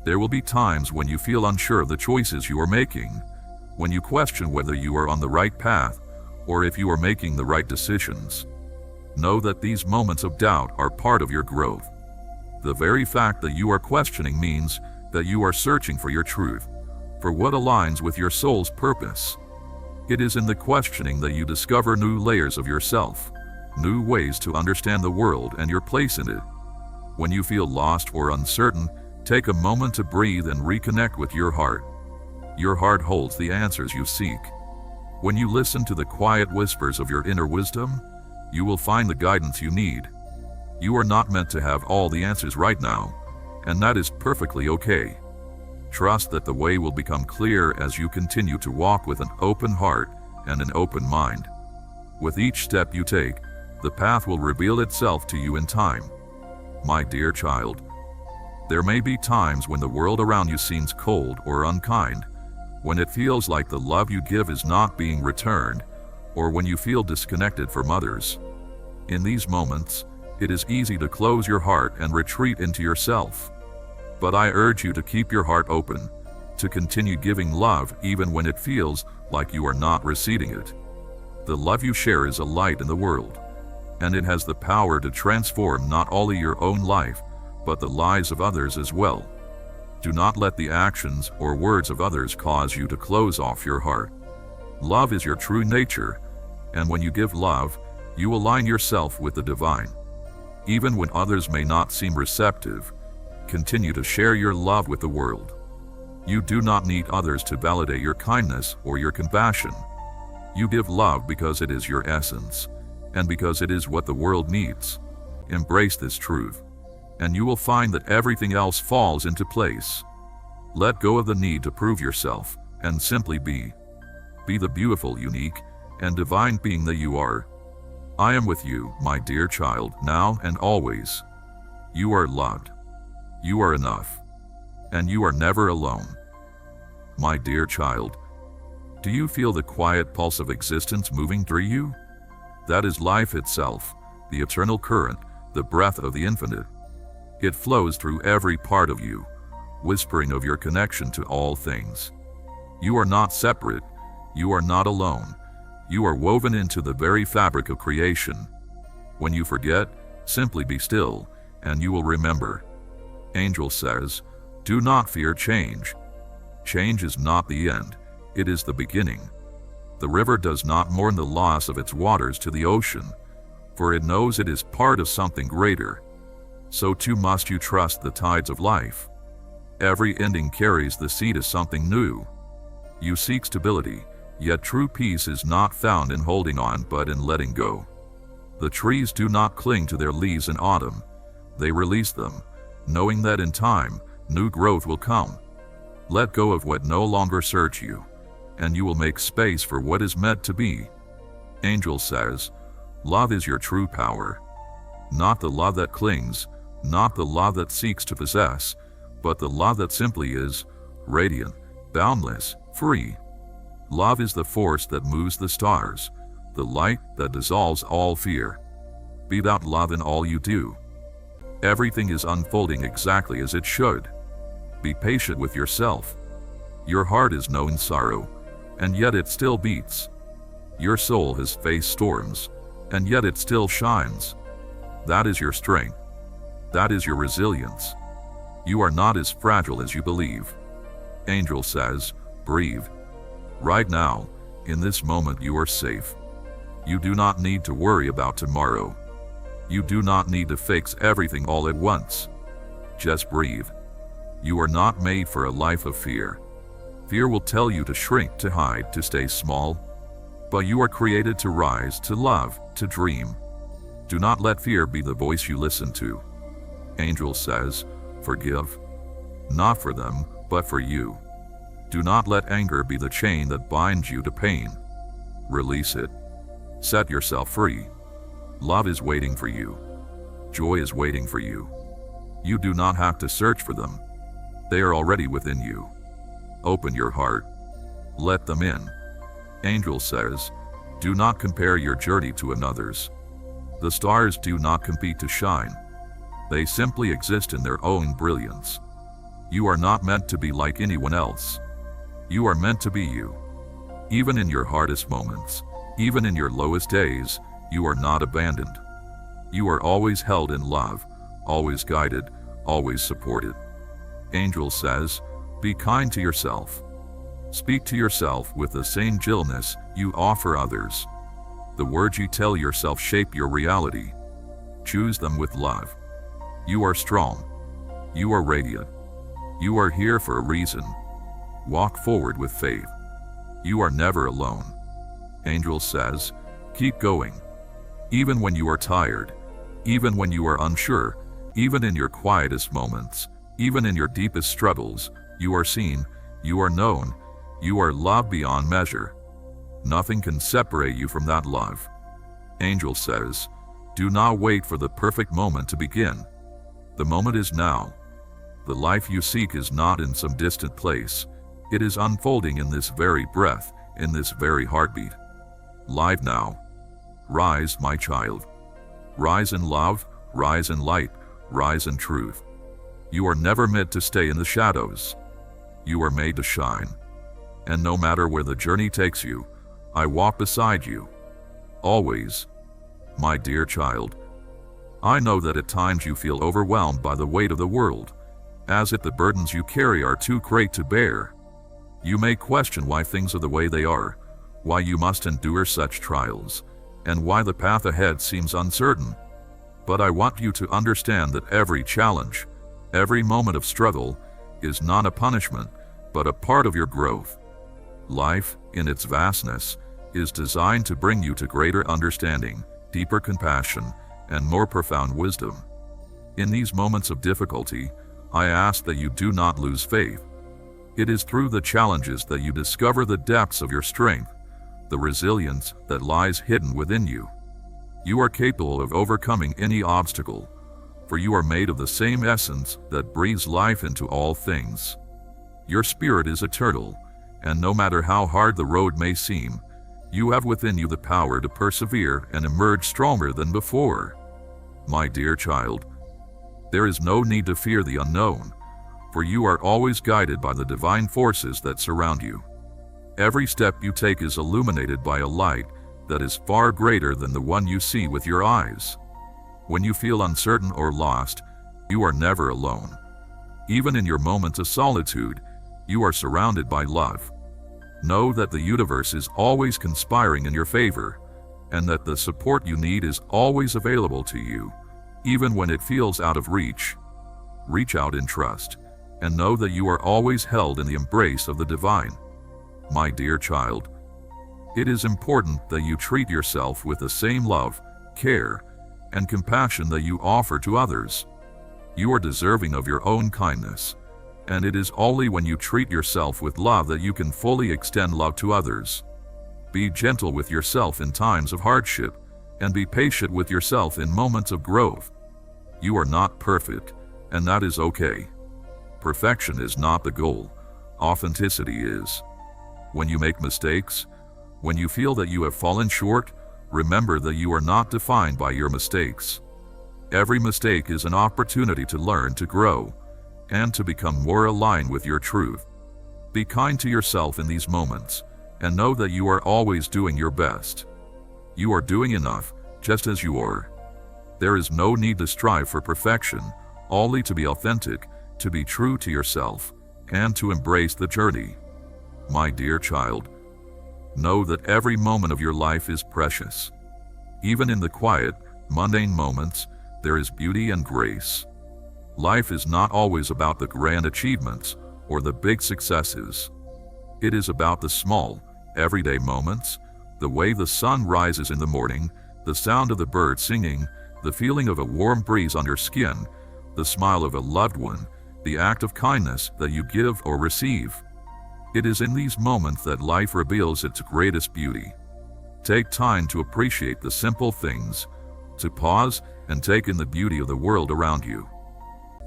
there will be times when you feel unsure of the choices you are making, when you question whether you are on the right path or if you are making the right decisions. Know that these moments of doubt are part of your growth. The very fact that you are questioning means that you are searching for your truth, for what aligns with your soul's purpose. It is in the questioning that you discover new layers of yourself, new ways to understand the world and your place in it. When you feel lost or uncertain, take a moment to breathe and reconnect with your heart. Your heart holds the answers you seek. When you listen to the quiet whispers of your inner wisdom, you will find the guidance you need. You are not meant to have all the answers right now, and that is perfectly okay. Trust that the way will become clear as you continue to walk with an open heart and an open mind. With each step you take, the path will reveal itself to you in time. My dear child, there may be times when the world around you seems cold or unkind, when it feels like the love you give is not being returned, or when you feel disconnected from others. In these moments, it is easy to close your heart and retreat into yourself. But I urge you to keep your heart open, to continue giving love even when it feels like you are not receiving it. The love you share is a light in the world, and it has the power to transform not only your own life, but the lives of others as well. Do not let the actions or words of others cause you to close off your heart. Love is your true nature, and when you give love, you align yourself with the divine. Even when others may not seem receptive, continue to share your love with the world. You do not need others to validate your kindness or your compassion. You give love because it is your essence, and because it is what the world needs. Embrace this truth, and you will find that everything else falls into place. Let go of the need to prove yourself, and simply be. Be the beautiful, unique, and divine being that you are. I am with you, my dear child, now and always. You are loved. You are enough. And you are never alone. My dear child, do you feel the quiet pulse of existence moving through you? That is life itself, the eternal current, the breath of the infinite. It flows through every part of you, whispering of your connection to all things. You are not separate. You are not alone. You are woven into the very fabric of creation. When you forget, simply be still, and you will remember. Angel says, do not fear change. Change is not the end, it is the beginning. The river does not mourn the loss of its waters to the ocean, for it knows it is part of something greater. So too must you trust the tides of life. Every ending carries the seed of something new. You seek stability, yet true peace is not found in holding on but in letting go. The trees do not cling to their leaves in autumn. They release them, knowing that in time, new growth will come. Let go of what no longer serves you, and you will make space for what is meant to be. Angel says, love is your true power. Not the love that clings, not the love that seeks to possess, but the love that simply is, radiant, boundless, free. Love is the force that moves the stars, the light that dissolves all fear. Be that love in all you do. Everything is unfolding exactly as it should. Be patient with yourself. Your heart is knowing sorrow, and yet it still beats. Your soul has faced storms, and yet it still shines. That is your strength. That is your resilience. You are not as fragile as you believe. Angel says, breathe. Right now, in this moment, you are safe. You do not need to worry about tomorrow. You do not need to fix everything all at once. Just breathe. You are not made for a life of fear. Fear will tell you to shrink, to hide, to stay small. But you are created to rise, to love, to dream. Do not let fear be the voice you listen to. Angel says, forgive. Not for them, but for you. Do not let anger be the chain that binds you to pain. Release it. Set yourself free. Love is waiting for you. Joy is waiting for you. You do not have to search for them. They are already within you. Open your heart. Let them in. Angel says, do not compare your journey to another's. The stars do not compete to shine. They simply exist in their own brilliance. You are not meant to be like anyone else. You are meant to be you. Even in your hardest moments, even in your lowest days, you are not abandoned. You are always held in love, always guided, always supported. Angel says, be kind to yourself. Speak to yourself with the same gentleness you offer others. The words you tell yourself shape your reality. Choose them with love. You are strong. You are radiant. You are here for a reason. Walk forward with faith. You are never alone. Angel says, keep going. Even when you are tired, even when you are unsure, even in your quietest moments, even in your deepest struggles, you are seen, you are known, you are loved beyond measure. Nothing can separate you from that love. Angel says, do not wait for the perfect moment to begin. The moment is now. The life you seek is not in some distant place. It is unfolding in this very breath, in this very heartbeat. Live now. Rise, my child. Rise in love, rise in light, rise in truth. You are never meant to stay in the shadows. You are made to shine. And no matter where the journey takes you, I walk beside you. Always. My dear child. I know that at times you feel overwhelmed by the weight of the world, as if the burdens you carry are too great to bear. You may question why things are the way they are, why you must endure such trials, and why the path ahead seems uncertain. But I want you to understand that every challenge, every moment of struggle, is not a punishment, but a part of your growth. Life, in its vastness, is designed to bring you to greater understanding, deeper compassion, and more profound wisdom. In these moments of difficulty, I ask that you do not lose faith. It is through the challenges that you discover the depths of your strength, the resilience that lies hidden within you. You are capable of overcoming any obstacle, for you are made of the same essence that breathes life into all things. Your spirit is eternal, and no matter how hard the road may seem, you have within you the power to persevere and emerge stronger than before. My dear child, there is no need to fear the unknown, for you are always guided by the divine forces that surround you. Every step you take is illuminated by a light that is far greater than the one you see with your eyes. When you feel uncertain or lost, you are never alone. Even in your moments of solitude, you are surrounded by love. Know that the universe is always conspiring in your favor, and that the support you need is always available to you, even when it feels out of reach. Reach out in trust, and know that you are always held in the embrace of the divine. My dear child, it is important that you treat yourself with the same love, care, and compassion that you offer to others. You are deserving of your own kindness, and it is only when you treat yourself with love that you can fully extend love to others. Be gentle with yourself in times of hardship, and be patient with yourself in moments of growth. You are not perfect, and that is okay. Perfection is not the goal. Authenticity is. When you make mistakes, when you feel that you have fallen short, remember that you are not defined by your mistakes. Every mistake is an opportunity to learn, to grow, and to become more aligned with your truth. Be kind to yourself in these moments, and know that you are always doing your best. You are doing enough, just as you are. There is no need to strive for perfection, only to be authentic, to be true to yourself, and to embrace the journey. My dear child, know that every moment of your life is precious. Even in the quiet, mundane moments, there is beauty and grace. Life is not always about the grand achievements or the big successes. It is about the small, everyday moments, the way the sun rises in the morning, the sound of the birds singing, the feeling of a warm breeze on your skin, the smile of a loved one, the act of kindness that you give or receive. It is in these moments that life reveals its greatest beauty. Take time to appreciate the simple things, to pause and take in the beauty of the world around you.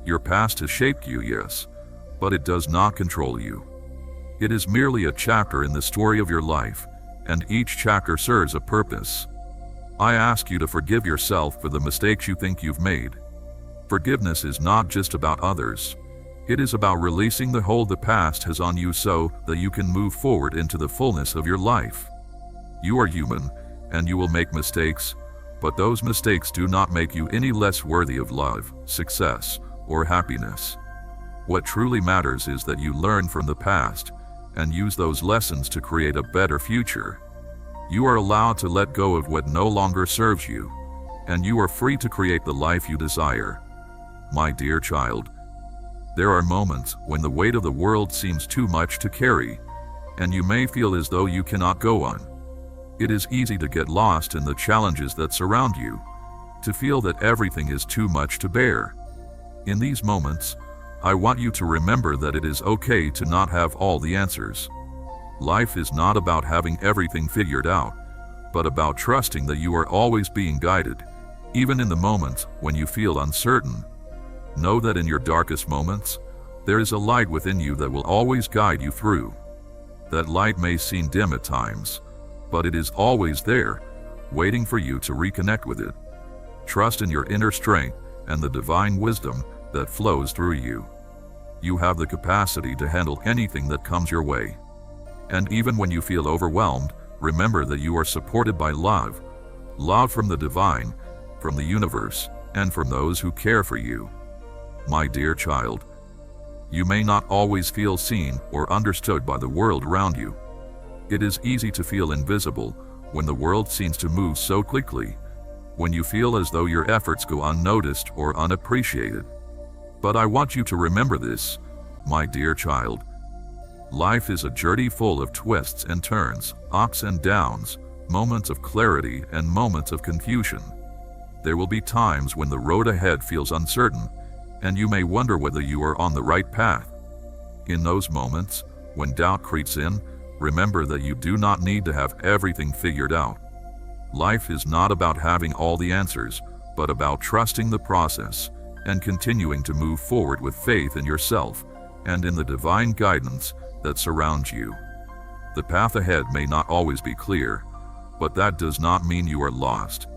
Your past has shaped you, yes, but it does not control you. It is merely a chapter in the story of your life, and each chapter serves a purpose. I ask you to forgive yourself for the mistakes you think you've made. Forgiveness is not just about others. It is about releasing the hold the past has on you so that you can move forward into the fullness of your life. You are human, and you will make mistakes, but those mistakes do not make you any less worthy of love, success, or happiness. What truly matters is that you learn from the past and use those lessons to create a better future. You are allowed to let go of what no longer serves you, and you are free to create the life you desire. My dear child, there are moments when the weight of the world seems too much to carry, and you may feel as though you cannot go on. It is easy to get lost in the challenges that surround you, to feel that everything is too much to bear. In these moments, I want you to remember that it is okay to not have all the answers. Life is not about having everything figured out, but about trusting that you are always being guided, even in the moments when you feel uncertain. Know that in your darkest moments, there is a light within you that will always guide you through. That light may seem dim at times, but it is always there, waiting for you to reconnect with it. Trust in your inner strength and the divine wisdom that flows through you. You have the capacity to handle anything that comes your way. And even when you feel overwhelmed, remember that you are supported by love. Love from the divine, from the universe, and from those who care for you. My dear child, you may not always feel seen or understood by the world around you. It is easy to feel invisible when the world seems to move so quickly, when you feel as though your efforts go unnoticed or unappreciated. But I want you to remember this, my dear child. Life is a journey full of twists and turns, ups and downs, moments of clarity and moments of confusion. There will be times when the road ahead feels uncertain, and you may wonder whether you are on the right path. In those moments, when doubt creeps in, remember that you do not need to have everything figured out. Life is not about having all the answers, but about trusting the process and continuing to move forward with faith in yourself and in the divine guidance that surrounds you. The path ahead may not always be clear, but that does not mean you are lost.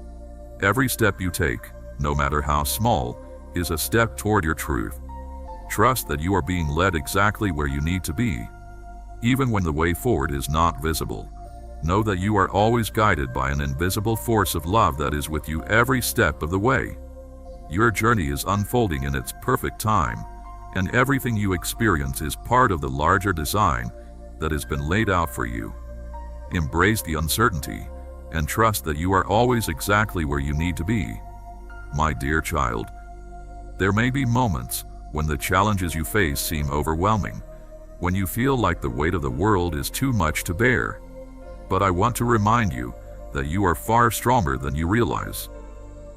Every step you take, no matter how small, is a step toward your truth. Trust that you are being led exactly where you need to be. Even when the way forward is not visible, know that you are always guided by an invisible force of love that is with you every step of the way. Your journey is unfolding in its perfect time, and everything you experience is part of the larger design that has been laid out for you. Embrace the uncertainty and trust that you are always exactly where you need to be. My dear child, there may be moments when the challenges you face seem overwhelming, when you feel like the weight of the world is too much to bear. But I want to remind you that you are far stronger than you realize.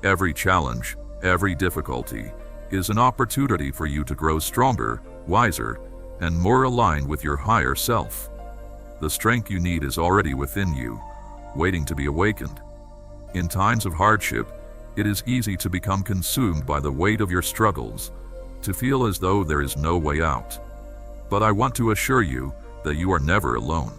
Every challenge, every difficulty, is an opportunity for you to grow stronger, wiser, and more aligned with your higher self. The strength you need is already within you, waiting to be awakened. In times of hardship, it is easy to become consumed by the weight of your struggles, to feel as though there is no way out. But I want to assure you that you are never alone.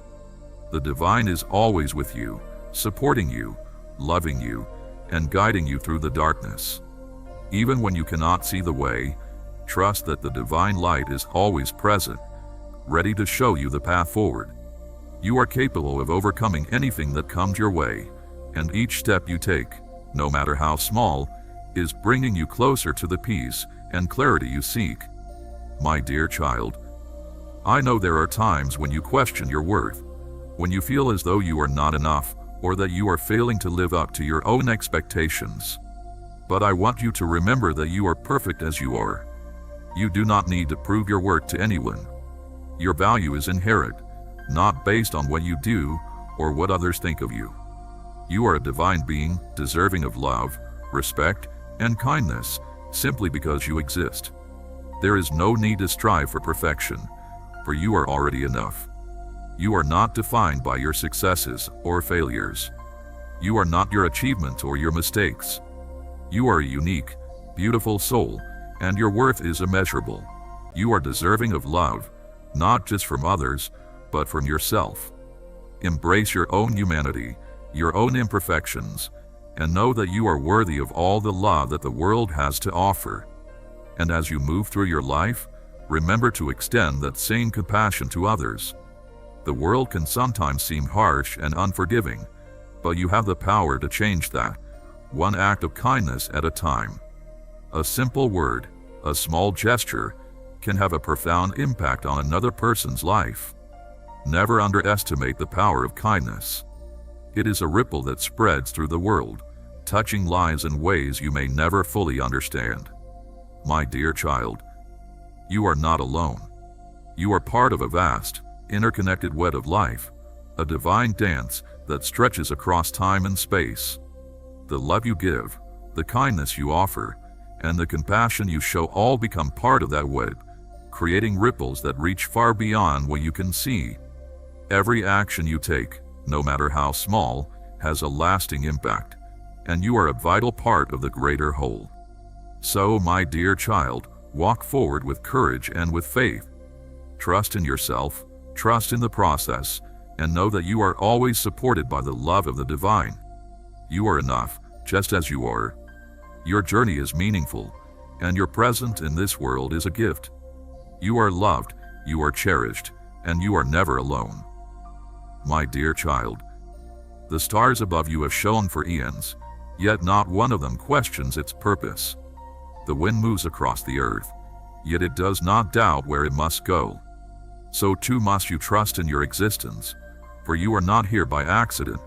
The divine is always with you, supporting you, loving you, and guiding you through the darkness. Even when you cannot see the way, trust that the divine light is always present, ready to show you the path forward. You are capable of overcoming anything that comes your way, and each step you take, no matter how small, is bringing you closer to the peace and clarity you seek. My dear child, I know there are times when you question your worth, when you feel as though you are not enough or that you are failing to live up to your own expectations. But I want you to remember that you are perfect as you are. You do not need to prove your worth to anyone. Your value is inherent, not based on what you do or what others think of you. You are a divine being, deserving of love, respect, and kindness, simply because you exist. There is no need to strive for perfection, for you are already enough. You are not defined by your successes or failures. You are not your achievements or your mistakes. You are a unique, beautiful soul, and your worth is immeasurable. You are deserving of love, not just from others, but from yourself. Embrace your own humanity, your own imperfections, and know that you are worthy of all the love that the world has to offer. And as you move through your life, remember to extend that same compassion to others. The world can sometimes seem harsh and unforgiving, but you have the power to change that, one act of kindness at a time. A simple word, a small gesture, can have a profound impact on another person's life. Never underestimate the power of kindness. It is a ripple that spreads through the world, touching lives in ways you may never fully understand. My dear child, you are not alone. You are part of a vast, interconnected web of life, a divine dance that stretches across time and space. The love you give, the kindness you offer, and the compassion you show all become part of that web, creating ripples that reach far beyond what you can see. Every action you take, no matter how small, has a lasting impact, and you are a vital part of the greater whole. So, my dear child, walk forward with courage and with faith. Trust in yourself, trust in the process, and know that you are always supported by the love of the divine. You are enough, just as you are. Your journey is meaningful, and your presence in this world is a gift. You are loved, you are cherished, and you are never alone. My dear child, the stars above you have shone for eons, yet not one of them questions its purpose. The wind moves across the earth, yet it does not doubt where it must go. So too must you trust in your existence, for you are not here by accident.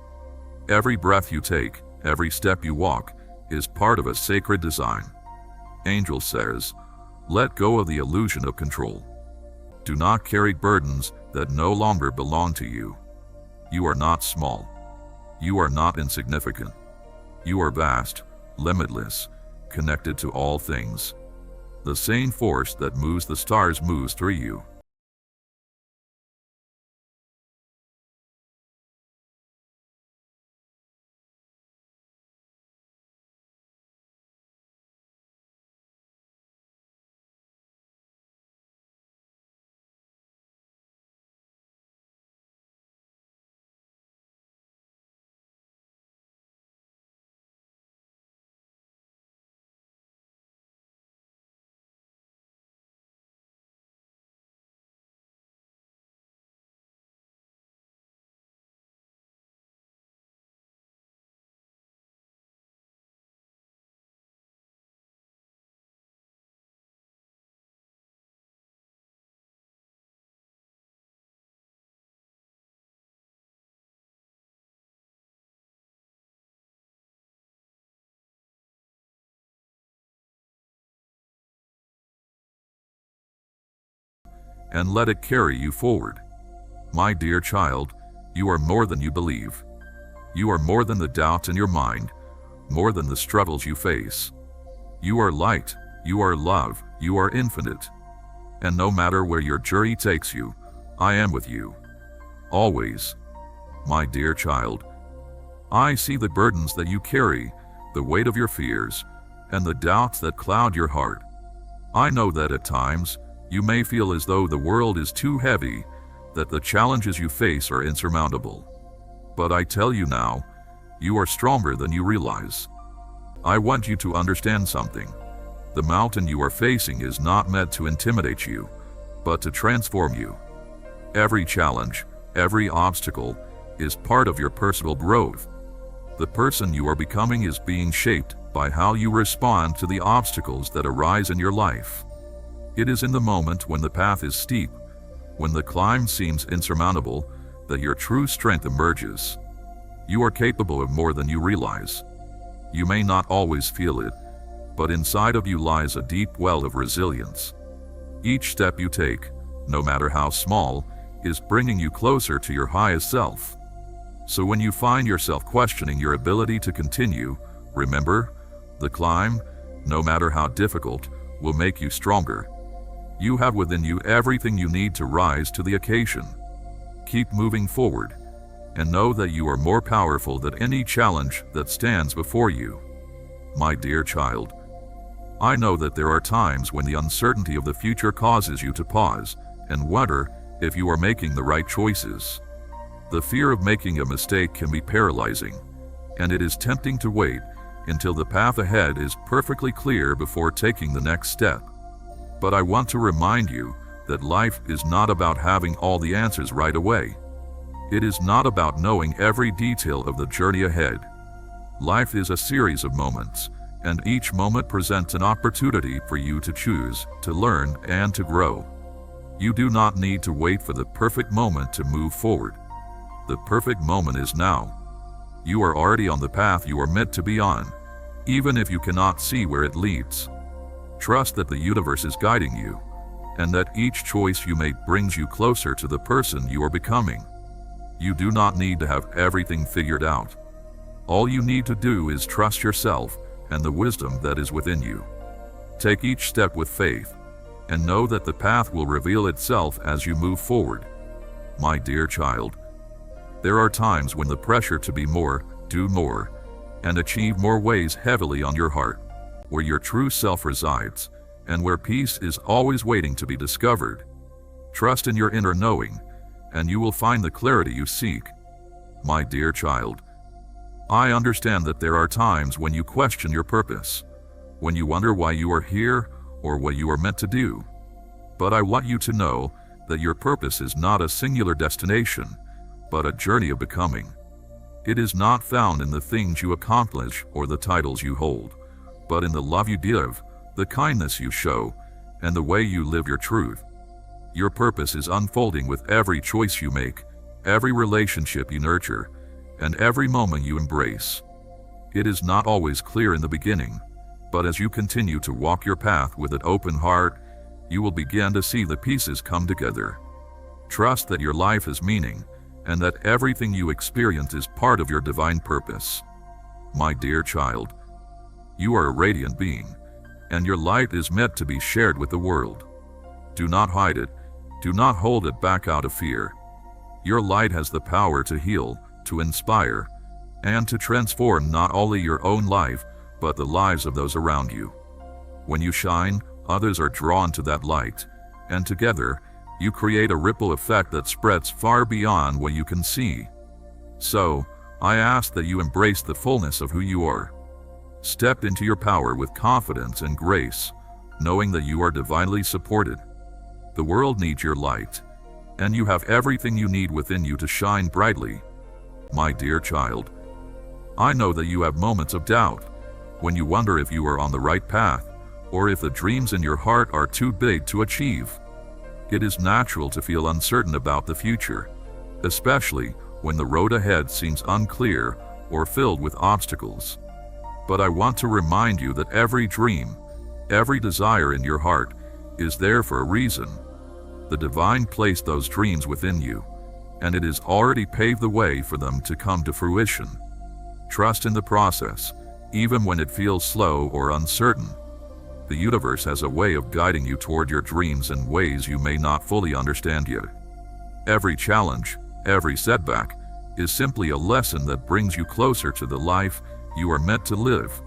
Every breath you take, every step you walk, is part of a sacred design. Angel says, let go of the illusion of control. Do not carry burdens that no longer belong to you. You are not small. You are not insignificant. You are vast, limitless, connected to all things. The same force that moves the stars moves through you. And let it carry you forward. My dear child, you are more than you believe. You are more than the doubts in your mind, more than the struggles you face. You are light, you are love, you are infinite. And no matter where your journey takes you, I am with you. Always. My dear child, I see the burdens that you carry, the weight of your fears, and the doubts that cloud your heart. I know that at times, you may feel as though the world is too heavy, that the challenges you face are insurmountable. But I tell you now, You are stronger than you realize. I want you to understand something. The mountain you are facing is not meant to intimidate you, but to transform you. Every challenge, every obstacle, is part of your personal growth. The person you are becoming is being shaped by how you respond to the obstacles that arise in your life. It is in the moment when the path is steep, when the climb seems insurmountable, that your true strength emerges. You are capable of more than you realize. You may not always feel it, but inside of you lies a deep well of resilience. Each step you take, no matter how small, is bringing you closer to your highest self. So when you find yourself questioning your ability to continue, remember, the climb, no matter how difficult, will make you stronger. You have within you everything you need to rise to the occasion. Keep moving forward, and know that you are more powerful than any challenge that stands before you. My dear child, I know that there are times when the uncertainty of the future causes you to pause and wonder if you are making the right choices. The fear of making a mistake can be paralyzing, and it is tempting to wait until the path ahead is perfectly clear before taking the next step. But I want to remind you that life is not about having all the answers right away. It is not about knowing every detail of the journey ahead. Life is a series of moments, and each moment presents an opportunity for you to choose, to learn, and to grow. You do not need to wait for the perfect moment to move forward. The perfect moment is now. You are already on the path you are meant to be on, even if you cannot see where it leads. Trust that the universe is guiding you, and that each choice you make brings you closer to the person you are becoming. You do not need to have everything figured out. All you need to do is trust yourself and the wisdom that is within you. Take each step with faith, and know that the path will reveal itself as you move forward. My dear child, there are times when the pressure to be more, do more, and achieve more weighs heavily on your heart, where your true self resides, and where peace is always waiting to be discovered. Trust in your inner knowing, and you will find the clarity you seek. My dear child, I understand that there are times when you question your purpose, when you wonder why you are here or what you are meant to do. But I want you to know that your purpose is not a singular destination, but a journey of becoming. It is not found in the things you accomplish or the titles you hold, but in the love you give, the kindness you show, and the way you live your truth. Your purpose is unfolding with every choice you make, every relationship you nurture, and every moment you embrace. It is not always clear in the beginning, but as you continue to walk your path with an open heart, you will begin to see the pieces come together. Trust that your life has meaning, and that everything you experience is part of your divine purpose. My dear child, you are a radiant being, and your light is meant to be shared with the world. Do not hide it. Do not hold it back out of fear. Your light has the power to heal, to inspire, and to transform not only your own life, but the lives of those around you. When you shine, others are drawn to that light, and together, you create a ripple effect that spreads far beyond what you can see. So, I ask that you embrace the fullness of who you are. Step into your power with confidence and grace, knowing that you are divinely supported. The world needs your light, and you have everything you need within you to shine brightly. My dear child, I know that you have moments of doubt, when you wonder if you are on the right path, or if the dreams in your heart are too big to achieve. It is natural to feel uncertain about the future, especially when the road ahead seems unclear or filled with obstacles. But I want to remind you that every dream, every desire in your heart is there for a reason. The divine placed those dreams within you, and it has already paved the way for them to come to fruition. Trust in the process, even when it feels slow or uncertain. The universe has a way of guiding you toward your dreams in ways you may not fully understand yet. Every challenge, every setback, is simply a lesson that brings you closer to the life you are meant to live.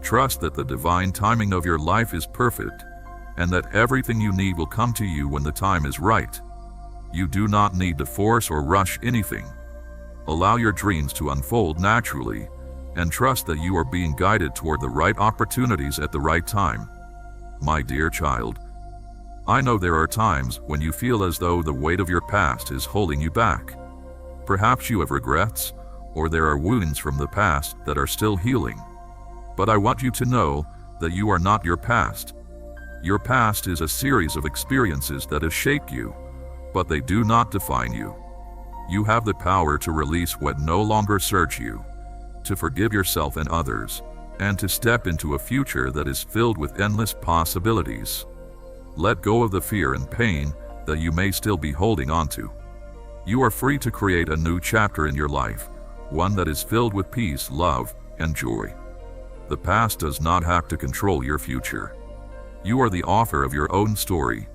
Trust that the divine timing of your life is perfect, and that everything you need will come to you when the time is right. You do not need to force or rush anything. Allow your dreams to unfold naturally, and trust that you are being guided toward the right opportunities at the right time. My dear child, I know there are times when you feel as though the weight of your past is holding you back. Perhaps you have regrets, or there are wounds from the past that are still healing. But I want you to know that you are not your past. Your past is a series of experiences that have shaped you, but they do not define you. You have the power to release what no longer serves you, to forgive yourself and others, and to step into a future that is filled with endless possibilities. Let go of the fear and pain that you may still be holding on to. You are free to create a new chapter in your life, one that is filled with peace, love, and joy. The past does not have to control your future. You are the author of your own story,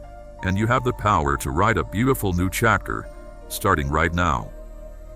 and you have the power to write a beautiful new chapter, starting right now.